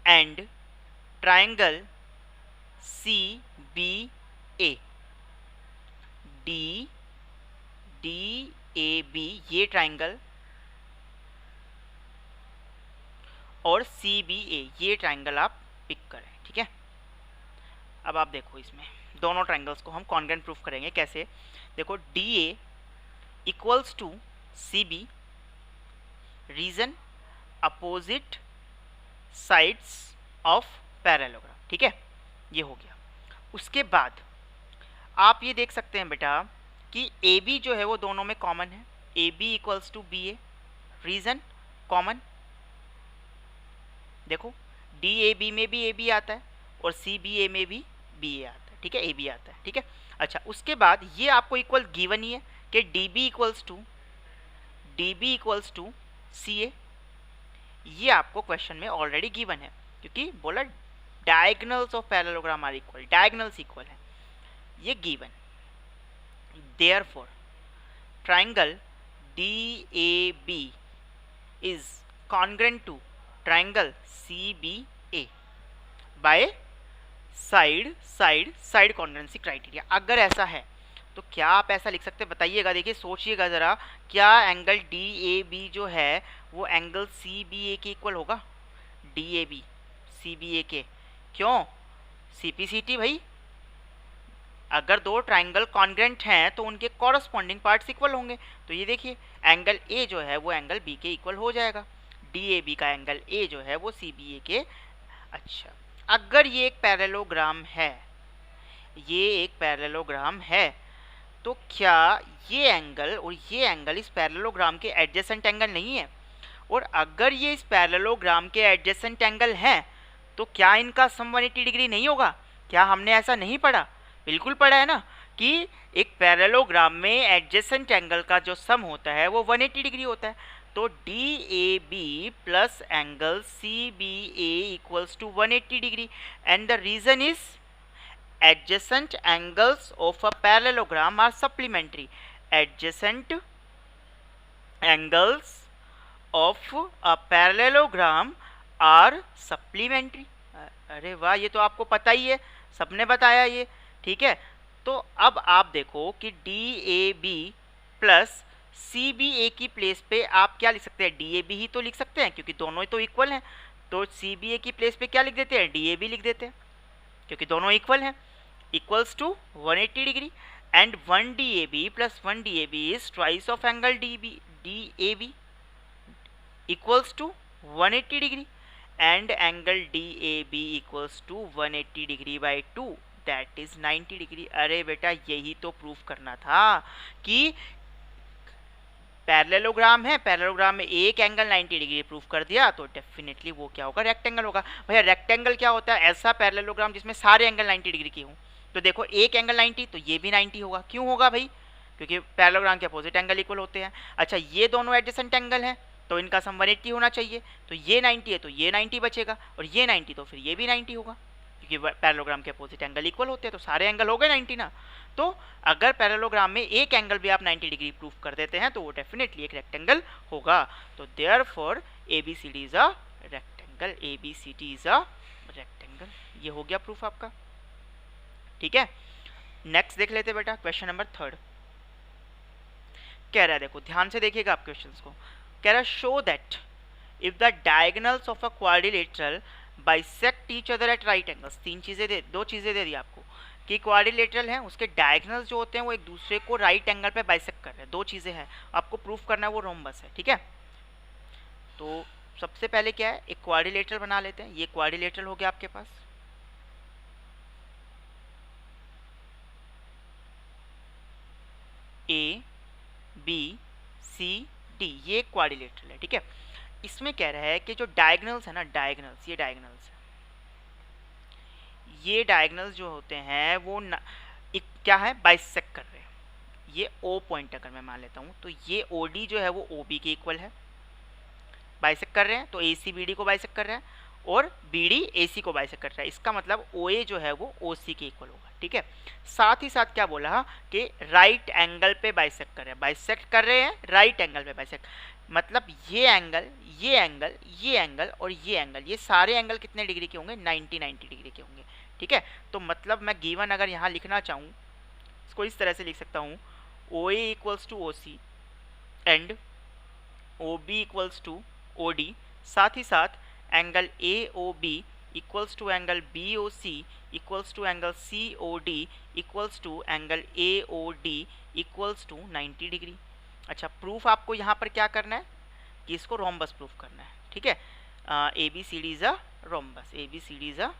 and triangle C B A, D D A B ये ट्रायंगल और सी बी ए ये ट्रायंगल आप पिक करें। ठीक है, अब आप देखो इसमें दोनों ट्रायंगल्स को हम कॉन्ग्रुएंट प्रूफ करेंगे। कैसे? देखो D A equals to C B, reason opposite sides of parallelogram. ठीक है, ये हो गया। उसके बाद आप ये देख सकते हैं बेटा कि ए बी जो है वो दोनों में कॉमन है, A B equals to B A, reason common. देखो डी ए बी में भी ए बी आता है और सी बी ए में भी बी ए आता है। ठीक है, ए बी आता है। ठीक है, अच्छा उसके बाद ये आपको इक्वल गिवन ही है कि D B equals to C A, ये आपको क्वेश्चन में ऑलरेडी गिवन है क्योंकि बोला diagonals of parallelogram are equal, diagonals equal है, ये given. Therefore triangle D A B is congruent to triangle C B A by side congruency criteria. अगर ऐसा है तो क्या आप ऐसा लिख सकते हैं, बताइएगा। देखिए सोचिएगा ज़रा, क्या एंगल डी ए बी जो है वो एंगल सी बी ए के इक्वल होगा? D A B C B A के, क्यों? सी पी सी टी भाई, अगर दो ट्रायंगल कॉन्ग्रुएंट हैं तो उनके कॉरस्पॉन्डिंग पार्ट्स इक्वल होंगे। तो ये देखिए एंगल ए जो है वो एंगल बी के इक्वल हो जाएगा, डी ए बी का एंगल ए जो है वो सी बी ए के। अच्छा, अगर ये एक पैरेललोग्राम है, ये एक पैरेललोग्राम है, तो क्या ये एंगल और ये एंगल इस पैरेललोग्राम के एडजेसेंट एंगल नहीं है? और अगर ये इस पैरेललोग्राम के एडजेसेंट एंगल हैं तो क्या इनका सम 180 डिग्री नहीं होगा? क्या हमने ऐसा नहीं पढ़ा? बिल्कुल पढ़ा है ना, कि एक पैरेललोग्राम में एडजेसेंट एंगल का जो सम होता है वो 180 डिग्री होता है। तो D A B plus angle C B A equals to 180 degree and the reason is adjacent angles of a parallelogram are supplementary. Adjacent angles of a parallelogram are supplementary. अरे वाह, ये तो आपको पता ही है, सबने बताया ये, ठीक है। तो अब आप देखो कि D A B plus C B A की प्लेस पे आप क्या लिख सकते हैं? डी ए बी ही तो लिख सकते हैं, क्योंकि दोनों ही तो इक्वल हैं। तो सी बी ए की प्लेस पे क्या लिख देते हैं? डी ए बी लिख देते हैं, क्योंकि दोनों इक्वल हैं, equals to 180 degree and 1 D A B plus 1 D A B is twice of angle D A B equals to 180 degree and angle D A B equals to 180 degree by 2 that is 90 degree. अरे बेटा, यही तो proof करना था कि parallelogram है, parallelogram में एक एंगल 90 डिग्री प्रूफ कर दिया तो डेफिनेटली वो क्या होगा? रेक्टेंगल होगा। भैया रेक्टेंगल क्या होता है? ऐसा पैरेललोग्राम जिसमें सारे एंगल 90 डिग्री के हों। तो देखो, एक एंगल 90 तो ये भी 90 होगा। क्यों होगा भाई? क्योंकि पैरेललोग्राम के अपोजिट एंगल इक्वल होते हैं। अच्छा, ये दोनों एडजेसेंट एंगल हैं तो इनका सम 180 होना चाहिए। तो ये 90 है तो ये 90 बचेगा, और ये 90 तो फिर ये भी 90 होगा, क्योंकि पैरेललोग्राम के अपोजिट एंगल इक्वल होते हैं, तो सारे एंगल हो गए 90 ना। तो अगर पैरेललोग्राम में एक एंगल भी आप 90 डिग्री प्रूफ कर देते हैं तो वो डेफिनेटली एक रेक्टेंगल होगा। तो therefore ABCD is a rectangle, ABCD is a rectangle. ये हो गया प्रूफ आपका, ठीक है। नेक्स्ट देख लेते बेटा, क्वेश्चन नंबर 3 कह रहा है, देखो ध्यान से देखिएगा आप क्वेश्चंस को। कह रहा है show that if the diagonals of a quadrilateral bisect each other at right angles. दो चीजें दे दी आपको कि क्वाड्रिलेटरल है, उसके डायगोनल्स जो होते हैं वो एक दूसरे को राइट एंगल पे बाइसेक्ट कर रहे हैं। दो चीजें हैं, आपको प्रूफ करना है, वो रोम्बस है, ठीक है। तो सबसे पहले क्या है, एक क्वाड्रिलेटरल बना लेते हैं। ये क्वाड्रिलेटरल हो गया आपके पास, ए बी सी डी, ये क्वाड्रिलेटरल है, ठीक है। इसमें कह रहा है कि जो डायगोनल्स है ना, डायगोनल्स, ये डायगोनल्स है, ये डायगोनल्स जो होते हैं वो क्या है? बाइसेक्ट कर रहे हैं। ये ओ पॉइंट अगर मैं मान लेता हूँ तो ये ओ डी जो है वो ओ बी के इक्वल है, बाइसेक्ट कर रहे हैं। तो ए सी बी डी को बाइसेक्ट कर रहा है और बी डी ए सी को बाइसेक्ट कर रहा है। इसका मतलब ओ ए जो है वो ओ सी के इक्वल होगा, ठीक है। साथ ही साथ क्या बोला कि राइट एंगल पे बाइसेक्ट कर रहे हैं, बाइसेक्ट कर रहे हैं राइट एंगल पे बाइसेक्ट, मतलब ये एंगल, ये एंगल, ये एंगल और ये एंगल, ये सारे एंगल कितने डिग्री के होंगे? 90 डिग्री के होंगे, ठीक है। तो मतलब मैं गिवन अगर यहाँ लिखना चाहूँ, इसको इस तरह से लिख सकता हूँ, O A equals to O C and O B equals to O D. साथ ही साथ angle A O B equals to angle B O C equals to angle C O D equals to angle A O D equals to 90 degree. अच्छा, proof आपको यहाँ पर क्या करना है कि इसको रोम्बस प्रूफ करना है, ठीक है। A B C D is a rhombus, A B C D is a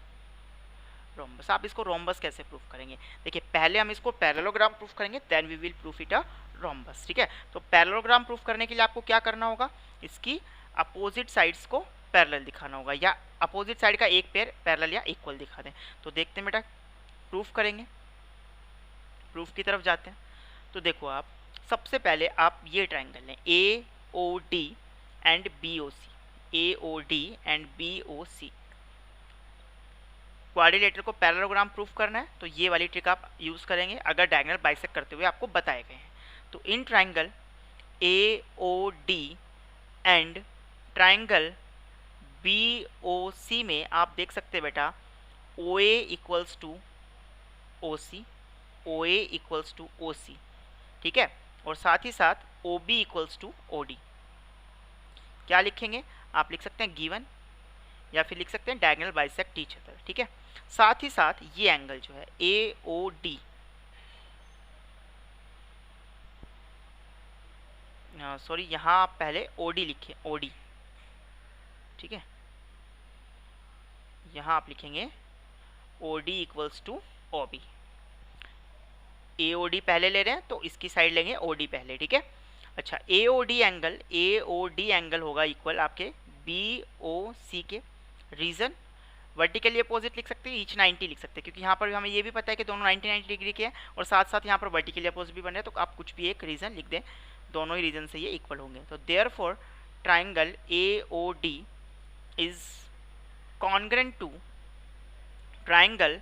rhombus. आप इसको रोम्बस कैसे प्रूफ करेंगे? देखिए, पहले हम इसको पैरेललोग्राम प्रूफ करेंगे, then we will proof it a rhombus, ठीक है। तो पैरेललोग्राम प्रूफ करने के लिए आपको क्या करना होगा? इसकी अपोजिट साइड्स को पैरेलल दिखाना होगा, या अपोजिट साइड का एक पेयर पैरेलल या इक्वल दिखा दें। तो देखते हैं बेटा, प्रूफ करेंगे, प्रूफ की तरफ जाते हैं। तो देखो आप, सबसे पहले आप ये ट्राइंगल लें, A O D and B O C, A O D and B O C. Quadrilateral को पैरेललोग्राम प्रूफ करना है तो ये वाली ट्रिक आप यूज़ करेंगे अगर डायगोनल बाइसेक्ट करते हुए आपको बताए गए हैं। तो इन triangle A O D and triangle B O C में आप देख सकते हैं बेटा, O A equals to O C, O A equals to O C, ठीक है। और साथ ही साथ O B equals to O D. क्या लिखेंगे? आप लिख सकते हैं गिवन, या फिर लिख सकते हैं डायगोनल बाइसेक्ट ईच अदर, ठीक है। साथ ही साथ ये एंगल जो है ए ओ डी, सॉरी, यहाँ आप पहले ओडी लिखिए, ओडी, ठीक है, यहाँ आप लिखेंगे OD equals to OB. AOD पहले ले रहे हैं तो इसकी साइड लेंगे ओडी पहले, ठीक है। अच्छा, एओडी एंगल होगा इक्वल आपके बीओसी के। रीजन वर्टिकली अपोजिट लिख सकते हैं, ईच 90 लिख सकते हैं, क्योंकि यहाँ पर हमें ये भी पता है कि दोनों 90 डिग्री के हैं, और साथ साथ यहाँ पर वर्टिकली अपोजिट भी बन रहे हैं, तो आप कुछ भी एक रीजन लिख दें, दोनों ही रीजन से ये इक्वल होंगे। तो therefore triangle AOD is congruent to triangle,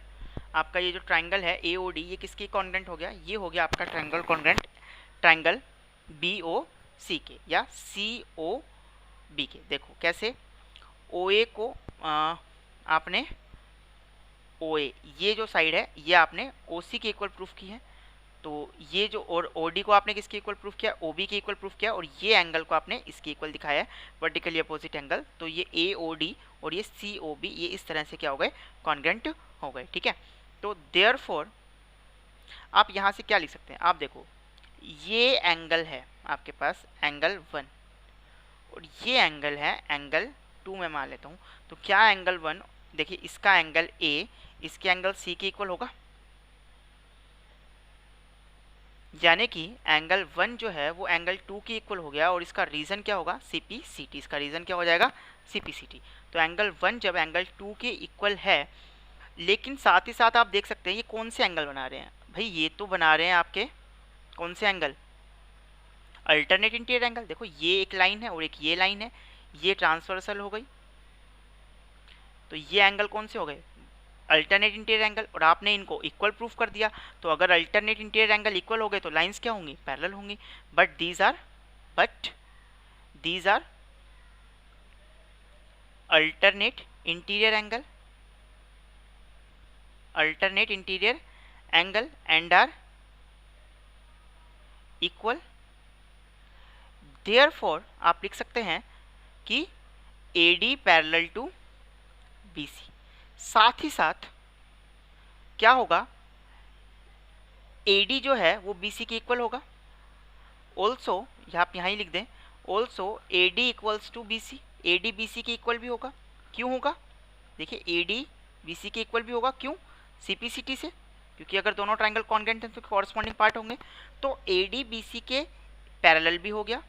आपका ये जो ट्राइंगल है एओडी, ये किसकी कॉन्ग्रेंट हो गया, ये हो गया आपका ट्राइंगल कॉन्ग्रेंट ट्राइंगल बीओसी के या सीओबी के। देखो कैसे, ओए को आपने ओए, ये जो साइड है ये आपने ओसी के इक्वल प्रूफ की है, तो ये जो, और ओडी को आपने किसके इक्वल प्रूफ किया, ओबी के इक्वल प्रूफ किया, और ये एंगल को आपने इसके इक्वल दिखाया है, वर्टिकली अपोजिट एंगल। तो ये एओडी और ये सीओबी ये इस तरह से क्या हो गए, कॉन्ग्रेंट हो गए, ठीक है। तो देयरफॉर आप यहाँ से क्या लिख सकते हैं, आप देखो ये एंगल है आपके पास एंगल 1, और ये एंगल है एंगल 2 में मान लेता हूँ। तो क्या एंगल 1, देखिए इसका एंगल ए इसके एंगल सी के इक्वल होगा, यानी कि एंगल 1 जो है वो एंगल 2 के इक्वल हो गया, और इसका रीजन क्या होगा, सीपीसीटी, इसका रीजन क्या हो जाएगा, सीपीसीटी। तो एंगल 1 जब एंगल 2 के इक्वल है, लेकिन साथ ही साथ आप देख सकते हैं ये कौन से एंगल बना रहे हैं, भाई ये तो बना रहे हैं आपके कौन से एंगल, अल्टरनेट इंटीरियर एंगल। देखो ये एक लाइन है और एक ये लाइन है, ये ट्रांसवर्सल हो गई, तो ये एंगल कौन से हो गए, अल्टरनेट इंटीरियर एंगल, और आपने इनको इक्वल प्रूफ कर दिया। तो अगर अल्टरनेट इंटीरियर एंगल इक्वल हो गए तो लाइंस क्या होंगी, पैरेलल होंगी। But these are alternate interior angle and are equal. Therefore आप लिख सकते हैं कि AD पैरेलल टू BC। साथ ही साथ क्या होगा, AD जो है वो BC के इक्वल होगा। ऑल्सो आप यहाँ ही लिख दें, also AD equals to BC, AD BC के इक्वल भी होगा। क्यों होगा, देखिए AD BC के इक्वल भी होगा, क्यों, CPCT से, क्योंकि अगर दोनों ट्राइंगल कॉन्ग्रेंट हैं तो कॉरस्पॉन्डिंग पार्ट होंगे। तो AD BC के पैरेलल भी हो गया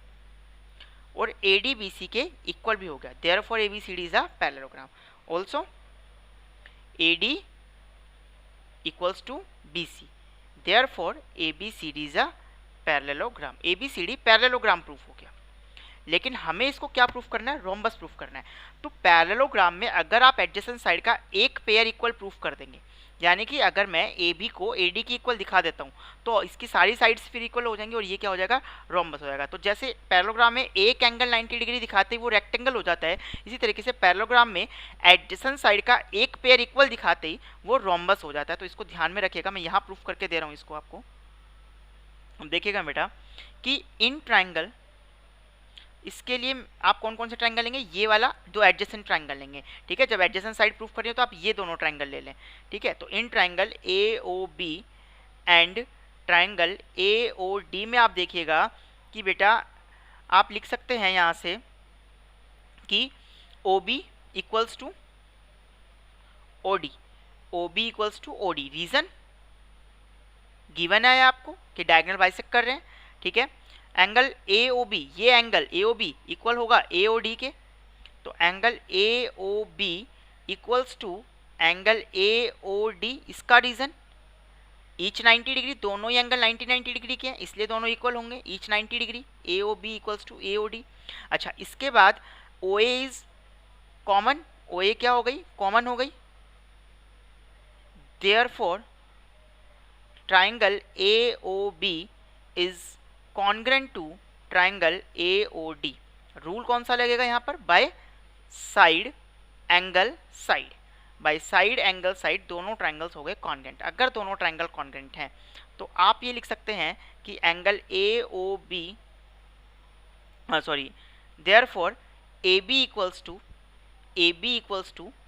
और AD BC के इक्वल भी हो गया। Therefore ABCD is a parallelogram. Also AD equals to BC, therefore ABCD is a parallelogram। ABCD parallelogram proof हो गया। लेकिन हमें इसको क्या प्रूफ करना है, रोम्बस प्रूफ करना है। तो पैरेललोग्राम में अगर आप एडजेसेंट साइड का एक पेयर इक्वल प्रूफ कर देंगे, यानी कि अगर मैं AB को AD की इक्वल दिखा देता हूँ तो इसकी सारी साइड्स फिर इक्वल हो जाएंगी और ये क्या हो जाएगा, रोम्बस हो जाएगा। तो जैसे पैरेललोग्राम में एक एंगल 90 डिग्री दिखाते ही वो रेक्टेंगल हो जाता है, इसी तरीके से पैरेललोग्राम में एडजेसेंट साइड का एक पेयर इक्वल दिखाते ही वो रोम्बस हो जाता है। तो इसको ध्यान में रखिएगा, मैं यहाँ प्रूफ करके दे रहा हूँ इसको आपको। देखिएगा बेटा कि इन ट्राइंगल, इसके लिए आप कौन कौन से ट्राइंगल लेंगे, ये वाला दो एडजेसेंट ट्राइंगल लेंगे, ठीक है। जब एडजेसेंट साइड प्रूफ करिए तो आप ये दोनों ट्राइंगल ले लें, ठीक है। तो इन triangle AOB and triangle AOD में आप देखिएगा कि बेटा आप लिख सकते हैं यहाँ से कि OB equals to OD, OB equals to OD। Reason given है आपको कि डायगोनल बाइसेक्ट कर रहे हैं, ठीक है। एंगल AOB, ये एंगल AOB इक्वल होगा AOD के, तो angle AOB equals to angle AOD। इसका रीजन ईच 90 डिग्री, दोनों ही एंगल 90 डिग्री के हैं इसलिए दोनों इक्वल होंगे, each 90 degree. AOB equals to AOD। अच्छा, इसके बाद OA इज कॉमन, OA क्या हो गई, कॉमन हो गई। Therefore triangle AOB is congruent to triangle AOD। Rule कौन सा लगेगा यहाँ पर, by side angle side, by side angle side दोनों ट्राइंगल्स हो गए कॉन्ग्रेंट। अगर दोनों ट्राइंगल कॉन्ग्रेंट हैं तो आप ये लिख सकते हैं कि angle AOB therefore AB equals to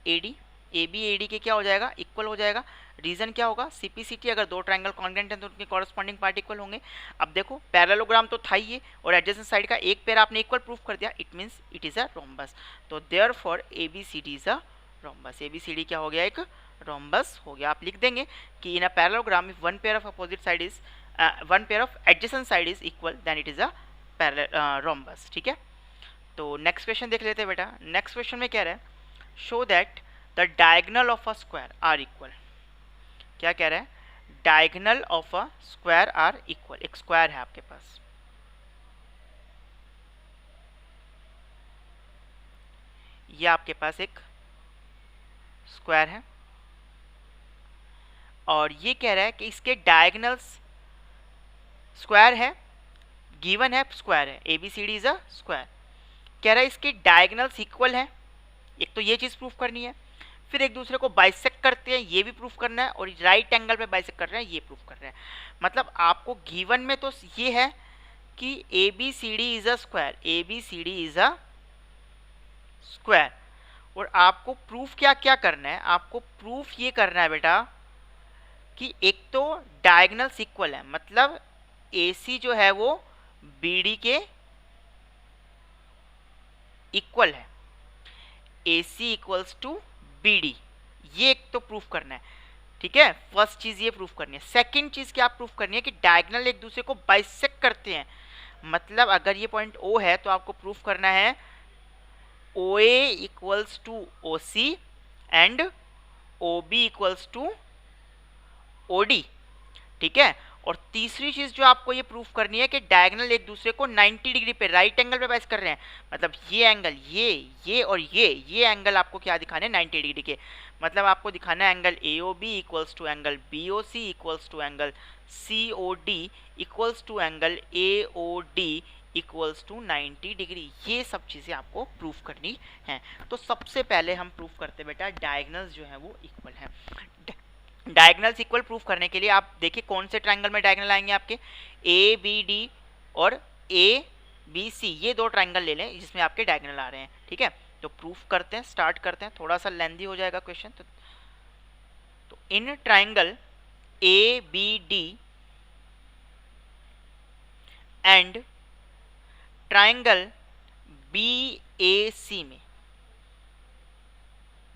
AD, A B A D के क्या हो जाएगा, इक्वल हो जाएगा। रीजन क्या होगा, सीपीसीटी, अगर दो ट्रायंगल कॉन्ग्रुएंट हैं तो उनके कॉरस्पॉन्डिंग पार्ट इक्वल होंगे। अब देखो पैरेललोग्राम तो था ही ये, और एडजेसेंट साइड का एक पेयर आपने इक्वल प्रूफ कर दिया, it means it is a rhombus. तो therefore A B C D is a rhombus. A B C D क्या हो गया, एक रोम्बस हो गया। आप लिख देंगे कि in a parallelogram if one pair of opposite side is one pair of adjacent side is equal then it is a rhombus. ठीक है, तो नेक्स्ट क्वेश्चन देख लेते हैं बेटा। नेक्स्ट क्वेश्चन में कह रहा है show that the diagonal of a square are equal. क्या कह रहा है, diagonal of a square are equal. एक स्क्वायर है आपके पास, ये आपके पास एक स्क्वायर है, और ये कह रहा है कि इसके डायगोनल्स, स्क्वायर है, गिवन है स्क्वायर है, A B C D is a square. कह रहा है इसके डायगोनल्स इक्वल है, एक तो ये चीज़ प्रूफ करनी है, फिर एक दूसरे को बाइसेक्ट करते हैं, ये भी प्रूफ करना है, और राइट एंगल पे बाइसेक्ट कर रहे हैं, ये प्रूफ कर रहे हैं। मतलब आपको गिवन में तो ये है कि A B C D is a square, A B C D is a square, और आपको प्रूफ क्या क्या करना है, आपको प्रूफ ये करना है बेटा कि एक तो डायगोनल्स इक्वल है, मतलब ए सी जो है वो बी डी के इक्वल है, ए सी इक्वल्स टू बी डी, ये एक तो प्रूफ करना है। ठीक है, फर्स्ट चीज ये प्रूफ करनी है। सेकंड चीज क्या प्रूफ करनी है कि डायगोनल एक दूसरे को बाइसेक्ट करते हैं, मतलब अगर ये पॉइंट ओ है तो आपको प्रूफ करना है O A equals to O C and O B equals to O D. ठीक है, और तीसरी चीज जो आपको ये प्रूफ करनी है कि डायगोनल एक दूसरे को 90 डिग्री पे, राइट एंगल पे बाइस कर रहे हैं, मतलब ये एंगल, ये और ये एंगल आपको क्या दिखाने हैं, 90 डिग्री के। मतलब आपको दिखाना है angle A O B equals to angle B O C equals to angle C O D equals to angle A O D equals to 90 degree. ये सब चीज़ें आपको प्रूफ करनी है। तो सबसे पहले हम प्रूफ करते बेटा डायगोनल्स जो है वो इक्वल है। डायगोनल्स इक्वल प्रूफ करने के लिए आप देखिए कौन से ट्रायंगल में डायगोनल आएंगे आपके, ए बी डी और ए बी सी, ये दो ट्रायंगल ले लें जिसमें आपके डायगोनल आ रहे हैं। ठीक है, तो प्रूफ करते हैं, स्टार्ट करते हैं, थोड़ा सा लेंथी हो जाएगा क्वेश्चन। तो इन triangle A B D and triangle B A C में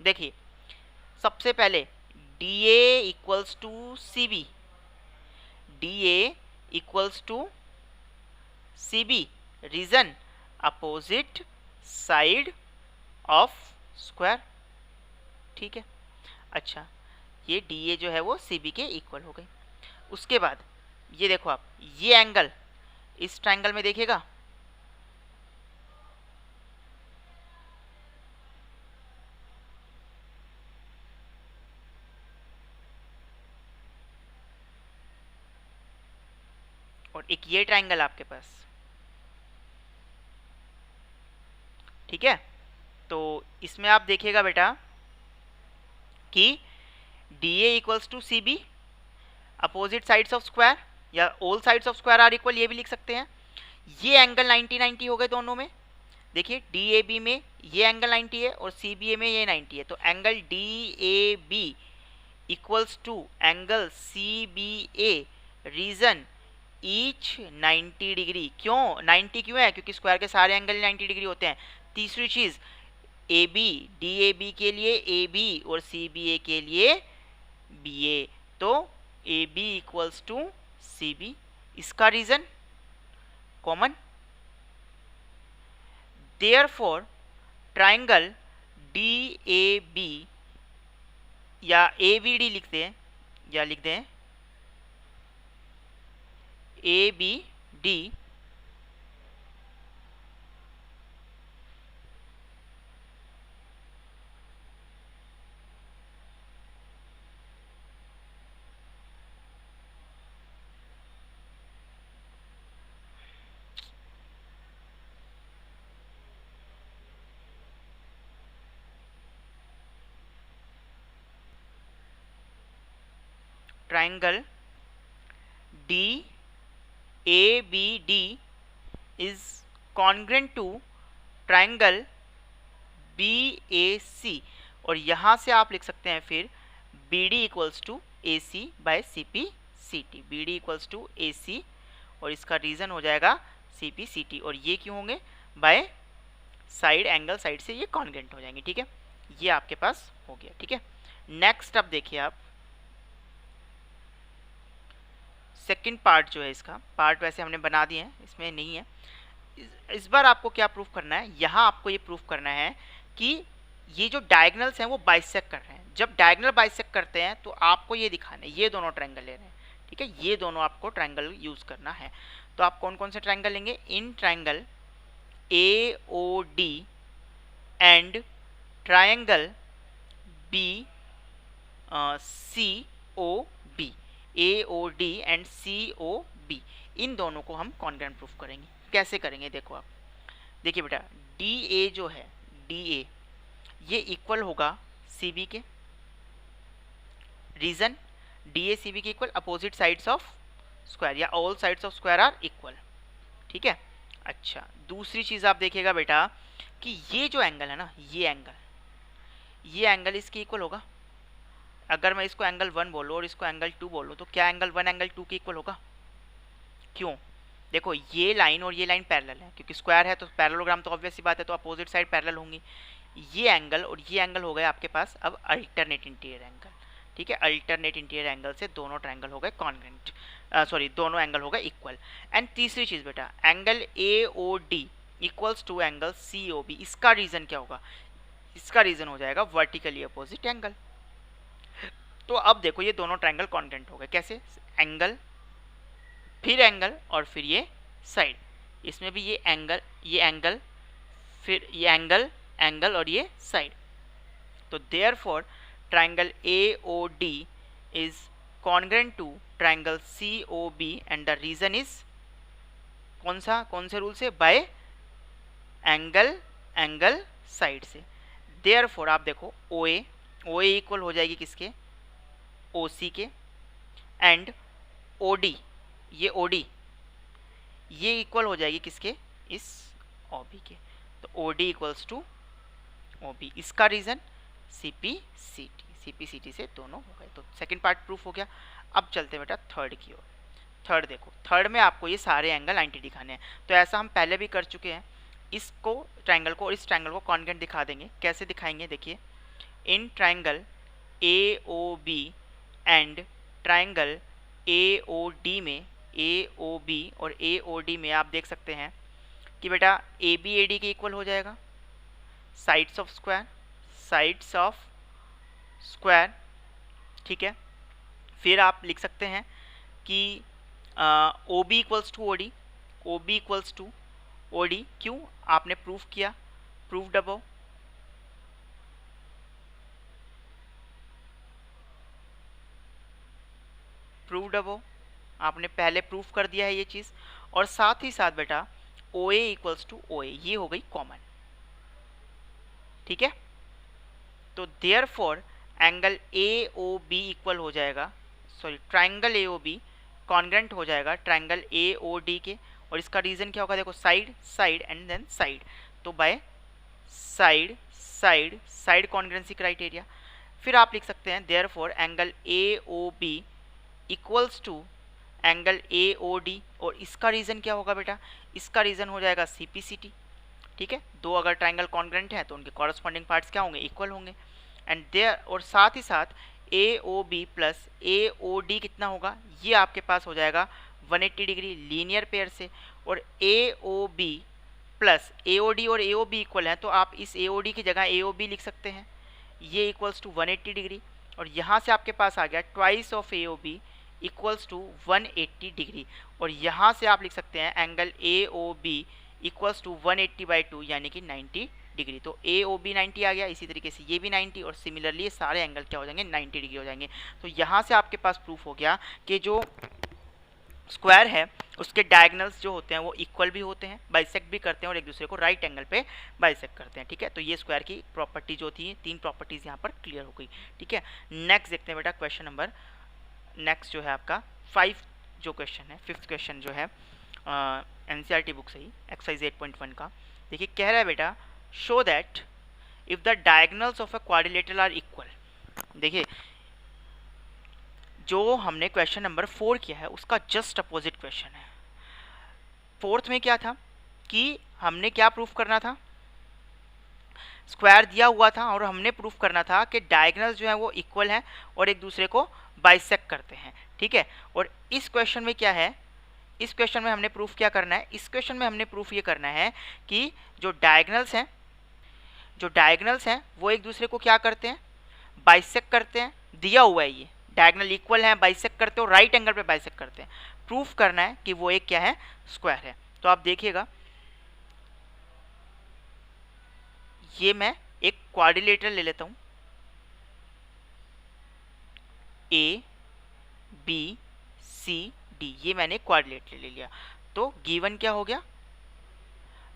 देखिए सबसे पहले D A equals to C B, D A equals to C B, reason opposite side of square. ठीक है, अच्छा ये डी ए जो है वो सी बी के इक्वल हो गई। उसके बाद ये देखो आप, ये एंगल इस ट्रायंगल में देखिएगा, और एक ये ट्रायंगल आपके पास। ठीक है, तो इसमें आप देखिएगा बेटा कि D A equals to C B, opposite sides of square या all sides of square are equal, ये भी लिख सकते हैं। ये एंगल 90-90 हो गए दोनों में। देखिए डी ए बी में ये एंगल 90 है और सी बी ए में ये 90 है, तो angle D A B equals to angle C B A, reason each 90 degree. क्यों 90 क्यों है, क्योंकि स्क्वायर के सारे एंगल 90 डिग्री होते हैं। तीसरी चीज A B, D A B के लिए ए बी और सी बी ए के लिए बी ए, तो A B equals to C B, इसका reason common. Therefore triangle D A B या ए बी डी लिखते हैं, या लिख दें A B D triangle DABD is congruent to triangle BAC। और यहाँ से आप लिख सकते हैं फिर B D equals to A C by C P C T, B D equals to A C और इसका रीज़न हो जाएगा सी पी सी टी, और ये क्यों होंगे, बाय साइड एंगल साइड से ये कॉन्ग्रेंट हो जाएंगे। ठीक है, ये आपके पास हो गया। ठीक है, नेक्स्ट अब देखिए आप सेकंड पार्ट जो है, इसका पार्ट वैसे हमने बना दिए हैं, इसमें नहीं है। इस बार आपको क्या प्रूफ करना है, यहाँ आपको ये प्रूफ करना है कि ये जो डायगनल्स हैं वो बाइसेक्ट कर रहे हैं। जब डायगनल बाइसेक्ट करते हैं तो आपको ये दिखाना है, ये दोनों ट्रायंगल ले रहे हैं। ठीक है, ये दोनों आपको ट्रायंगल यूज करना है। तो आप कौन कौन से ट्रायंगल लेंगे, इन triangle A O D and triangle B C O B, A O D and C O B, इन दोनों को हम कॉन्ग्रेंट प्रूफ करेंगे। कैसे करेंगे देखो आप, देखिए बेटा डी ए जो है, डी ए ये इक्वल होगा सी बी के। Reason, D A C B के equal, opposite sides of square या all sides of square are equal. ठीक है, अच्छा दूसरी चीज़ आप देखिएगा बेटा कि ये जो एंगल है ना, ये एंगल इसके इक्वल होगा। अगर मैं इसको एंगल 1 बोलूँ और इसको एंगल 2 बोलूँ तो क्या एंगल 1 एंगल 2 के इक्वल होगा? क्यों? देखो ये लाइन और ये लाइन पैरेलल है, क्योंकि स्क्वायर है तो पैरेललोग्राम तो ऑब्वियस सी बात है, तो अपोजिट साइड पैरेलल होंगी। ये एंगल और ये एंगल हो गए आपके पास अब अल्टरनेट इंटीरियर एंगल। ठीक है, अल्टरनेट इंटीरियर एंगल से दोनों ट्रायंगल हो गए कॉन्ग्रेंट, सॉरी दोनों एंगल हो गए इक्वल। एंड तीसरी चीज़ बेटा, angle A O D equals to angle C O B, इसका रीज़न क्या होगा? इसका रीज़न हो जाएगा वर्टिकली अपोजिट एंगल। तो अब देखो ये दोनों ट्रायंगल कॉन्ग्रेंट हो गए, कैसे? एंगल, फिर एंगल और फिर ये साइड, इसमें भी ये एंगल फिर ये एंगल और ये साइड। तो therefore triangle A O D is congruent to triangle C O B and the reason is कौन से रूल से? बाय एंगल साइड से। देयरफॉर आप देखो ओ ए इक्वल हो जाएगी किसके? ओ सी के, एंड ओ डी ये इक्वल हो जाएगी किसके? इस ओ बी के। तो O D equals to O B, इसका reason C P C T से दोनों हो गए। तो सेकंड पार्ट प्रूफ हो गया। अब चलते हैं बेटा थर्ड की ओर। थर्ड देखो, थर्ड में आपको ये सारे एंगल 90 दिखाने हैं। तो ऐसा हम पहले भी कर चुके हैं, इसको ट्रायंगल को और इस ट्रायंगल को कॉन्ग्रेंट दिखा देंगे। कैसे दिखाएंगे देखिए, इन triangle A O B and triangle A O D में, ए ओ बी और ए ओ डी में आप देख सकते हैं कि बेटा ए बी ए डी के इक्वल हो जाएगा, साइड्स ऑफ स्क्वायर। ठीक है, फिर आप लिख सकते हैं कि O B equals to O D, क्यों? आपने प्रूफ किया, प्रूव्ड अबव। आपने पहले प्रूफ कर दिया है ये चीज़। और साथ ही साथ बेटा ओ ए इक्वल्स टू ओ ए, ये हो गई कॉमन। ठीक है, तो therefore angle A O B equal हो जाएगा, sorry triangle A O B congruent हो जाएगा ट्रायंगल ए ओ डी के। और इसका रीज़न क्या होगा? देखो साइड एंड देन साइड, तो बाय साइड कॉन्ग्रेंसी क्राइटेरिया। फिर आप लिख सकते हैं therefore angle A O B equals to angle A O D, और इसका रीज़न क्या होगा बेटा? इसका रीज़न हो जाएगा सी पी सी टी। ठीक है, दो अगर ट्रायंगल कॉन्ग्रेंट है तो उनके कॉरस्पॉन्डिंग पार्ट्स क्या होंगे? इक्वल होंगे। एंड देयर, और साथ ही साथ ए O B plus A O D कितना होगा? ये आपके पास हो जाएगा 180 डिग्री लीनियर पेयर से। और A O B plus A O D और ए ओ बी इक्वल है, तो आप इस ए ओ डी की जगह ए ओ बी लिख सकते हैं, ये इक्वल्स टू 180 डिग्री। और यहाँ से आपके पास आ गया twice of A O B equals to 180 degree. और यहाँ से आप लिख सकते हैं angle A O B equals to 180/2 यानी कि 90 डिग्री। तो ए ओ बी 90 आ गया, इसी तरीके से ये भी 90, और सिमिलरली ये सारे एंगल क्या हो जाएंगे? 90 डिग्री हो जाएंगे। तो यहाँ से आपके पास प्रूफ हो गया कि जो स्क्वायर है उसके डायगनल्स जो होते हैं वो इक्वल भी होते हैं, बाइसेक्ट भी करते हैं और एक दूसरे को राइट एंगल पे बाइसेक्ट करते हैं। ठीक है, तो ये स्क्वायर की प्रॉपर्टी जो थी, 3 प्रॉपर्टीज यहाँ पर क्लियर हो गई। ठीक है, नेक्स्ट देखते हैं बेटा क्वेश्चन नंबर, नेक्स्ट जो है आपका 5 जो क्वेश्चन है, 5th क्वेश्चन जो है एनसीईआरटी बुक से ही, एक्सरसाइज 8.1 का। देखिए कह रहा है बेटा, show that if the diagonals of a quadrilateral are equal. देखिए जो हमने क्वेश्चन नंबर 4 किया है उसका जस्ट अपोजिट क्वेश्चन है। फोर्थ में क्या था कि हमने क्या प्रूफ करना था, स्क्वायर दिया हुआ था और हमने प्रूफ करना था कि डायगोनल्स जो है वो इक्वल हैं और एक दूसरे को बाइसेक्ट करते हैं, ठीक है। और इस क्वेश्चन में क्या है, इस क्वेश्चन में हमने प्रूफ क्या करना है, इस क्वेश्चन में हमने प्रूफ ये करना है कि जो डायगोनल्स हैं वो एक दूसरे को क्या करते हैं, बाइसेक्ट करते हैं। दिया हुआ है ये डायगोनल इक्वल है, बाइसेक्ट करते हो, राइट एंगल पे बाइसेक्ट करते हैं। प्रूफ करना है कि वो एक क्या है, स्क्वायर है। तो आप देखिएगा ये मैं एक क्वाड्रिलेटरल ले लेता हूं, ए बी सी डी, ये मैंने क्वाड्रिलेटरल ले लिया। तो गिवन क्या हो गया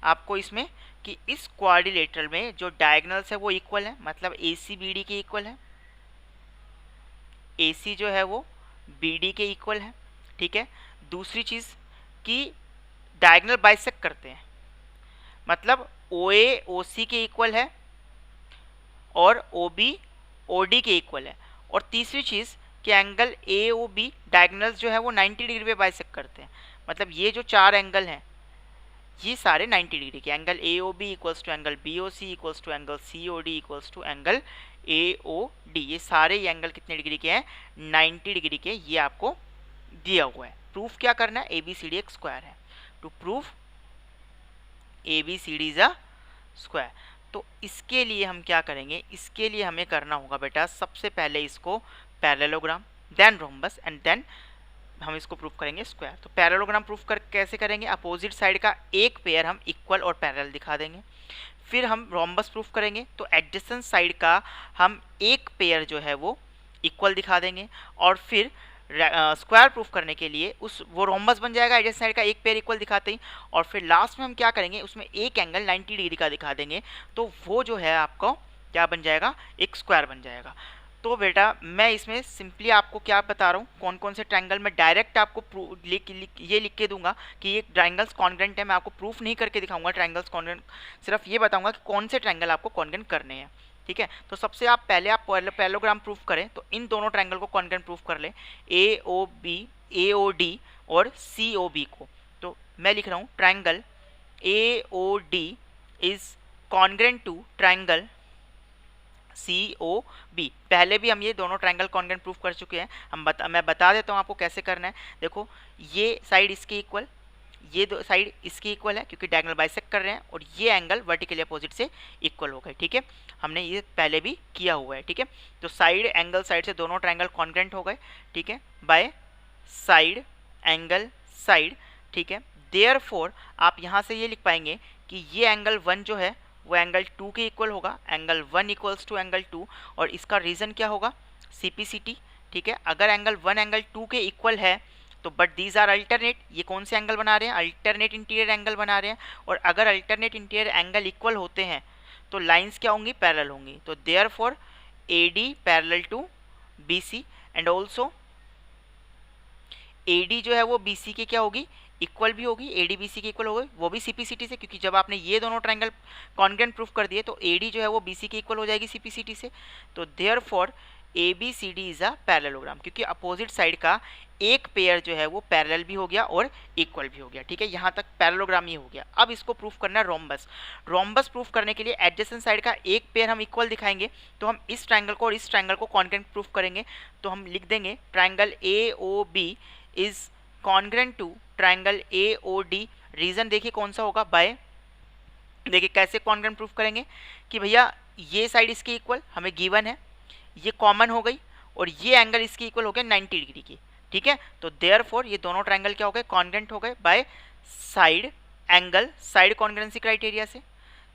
आपको इसमें कि इस क्वाड्रिलेटरल में जो डायगोनल्स है वो इक्वल है, मतलब ए सी बी डी के इक्वल है, ए सी जो है वो बी डी के इक्वल है, ठीक है। दूसरी चीज़ कि डायगोनल बाइसेक्ट करते हैं, मतलब ओ ए ओ सी के इक्वल है और ओ बी ओ डी के इक्वल है। और तीसरी चीज़ कि angle A O B diagonals जो है वो 90 डिग्री पे बाइसेक्ट करते हैं, मतलब ये जो चार एंगल हैं ये सारे 90 डिग्री के। Angle A O B equals to angle B O C equals to angle C O D equals to angle A O D, ये सारे एंगल कितने डिग्री के हैं, 90 डिग्री के। ये आपको दिया हुआ है। प्रूफ क्या करना है, ए बी सी डी एक स्क्वायर है। To proof A B C D is a square. तो इसके लिए हम क्या करेंगे, इसके लिए हमें करना होगा बेटा सबसे पहले इसको parallelogram, then rhombus and then हम इसको प्रूफ करेंगे स्क्वायर। तो पैरेललोग्राम प्रूफ कर कैसे करेंगे, अपोजिट साइड का एक पेयर हम इक्वल और पैरेलल दिखा देंगे। फिर हम रोम्बस प्रूफ करेंगे तो एडजेसेंट साइड का हम एक पेयर जो है वो इक्वल दिखा देंगे। और फिर स्क्वायर प्रूफ करने के लिए उस वो रोम्बस बन जाएगा एडजेसेंट साइड का एक पेयर इक्वल दिखाते ही। और फिर लास्ट में हम क्या करेंगे, उसमें एक एंगल 90 डिग्री का दिखा देंगे, तो वो जो है आपको क्या बन जाएगा, एक स्क्वायर बन जाएगा। तो बेटा मैं इसमें सिंपली आपको क्या बता रहा हूँ, कौन कौन से ट्रायंगल में डायरेक्ट आपको ये लिख के दूंगा कि ये ट्रायंगल्स कॉन्ग्रेंट है। मैं आपको प्रूफ नहीं करके दिखाऊंगा ट्रायंगल्स कॉन्ग्रेंट, सिर्फ ये बताऊंगा कि कौन से ट्रायंगल आपको कॉन्ग्रेंट करने हैं, ठीक है। तो सबसे आप पैरेललोग्राम प्रूफ करें तो इन दोनों ट्रायंगल को कॉन्ग्रेंट प्रूफ कर लें, ए ओ डी और सी ओ बी को। तो मैं लिख रहा हूँ triangle A O D is congruent to triangle C O B. पहले भी हम ये दोनों ट्रायंगल कॉन्ग्रेंट प्रूफ कर चुके हैं। मैं बता देता हूँ आपको कैसे करना है। देखो ये साइड इसके इक्वल, ये दो साइड इसकी इक्वल है क्योंकि डायगोनल बाइसेक्ट कर रहे हैं, और ये एंगल वर्टिकली अपोजिट से इक्वल हो गए, ठीक है। हमने ये पहले भी किया हुआ है, ठीक है। तो साइड एंगल साइड से दोनों ट्रायंगल कॉन्ग्रेंट हो गए, ठीक है, बाय साइड एंगल साइड, ठीक है। देयरफॉर आप यहाँ से ये लिख पाएंगे कि ये एंगल 1 जो है वो एंगल 2 के इक्वल होगा, एंगल 1 इक्वल्स टू एंगल 2। और इसका रीज़न क्या होगा, सीपीसीटी, ठीक है। अगर एंगल 1 एंगल 2 के इक्वल है तो बट दीज आर अल्टरनेट, ये कौन से एंगल बना रहे हैं, अल्टरनेट इंटीरियर एंगल बना रहे हैं। और अगर अल्टरनेट इंटीरियर एंगल इक्वल होते हैं तो लाइंस क्या होंगी, पैरेलल होंगी। तो therefore A D parallel to B C and also A D जो है वो बी सी के क्या होगी, इक्वल भी होगी, ए डी बी सी के इक्वल होगी, वो भी सीपीसीटी से, क्योंकि जब आपने ये दोनों ट्रायंगल कॉन्ग्रेंट प्रूफ कर दिए तो ए डी जो है वो बी सी के इक्वल हो जाएगी सीपीसीटी से। तो therefore A B C D is a parallelogram, क्योंकि अपोजिट साइड का एक पेयर जो है वो पैरेलल भी हो गया और इक्वल भी हो गया, ठीक है। यहाँ तक पैरेललोग्राम ही हो गया। अब इसको प्रूफ करना है रोम्बस। रोम्बस प्रूफ करने के लिए एडजेसेंट साइड का एक पेयर हम इक्वल दिखाएंगे, तो हम इस ट्रायंगल को और इस ट्रायंगल को कॉन्ग्रेंट प्रूफ करेंगे। तो हम लिख देंगे triangle A O B is congruent to triangle A O D. Reason देखिए कौन सा होगा, बाय, देखिए कैसे कॉन्ग्रेंट प्रूफ करेंगे कि भैया ये साइड इसके इक्वल हमें गिवन है, ये कॉमन हो गई, और ये एंगल इसके इक्वल हो गया 90 डिग्री की, ठीक है। तो देयरफॉर ये दोनों ट्रायंगल क्या हो गए, कॉन्ग्रेंट हो गए by side angle side congruency criteria से।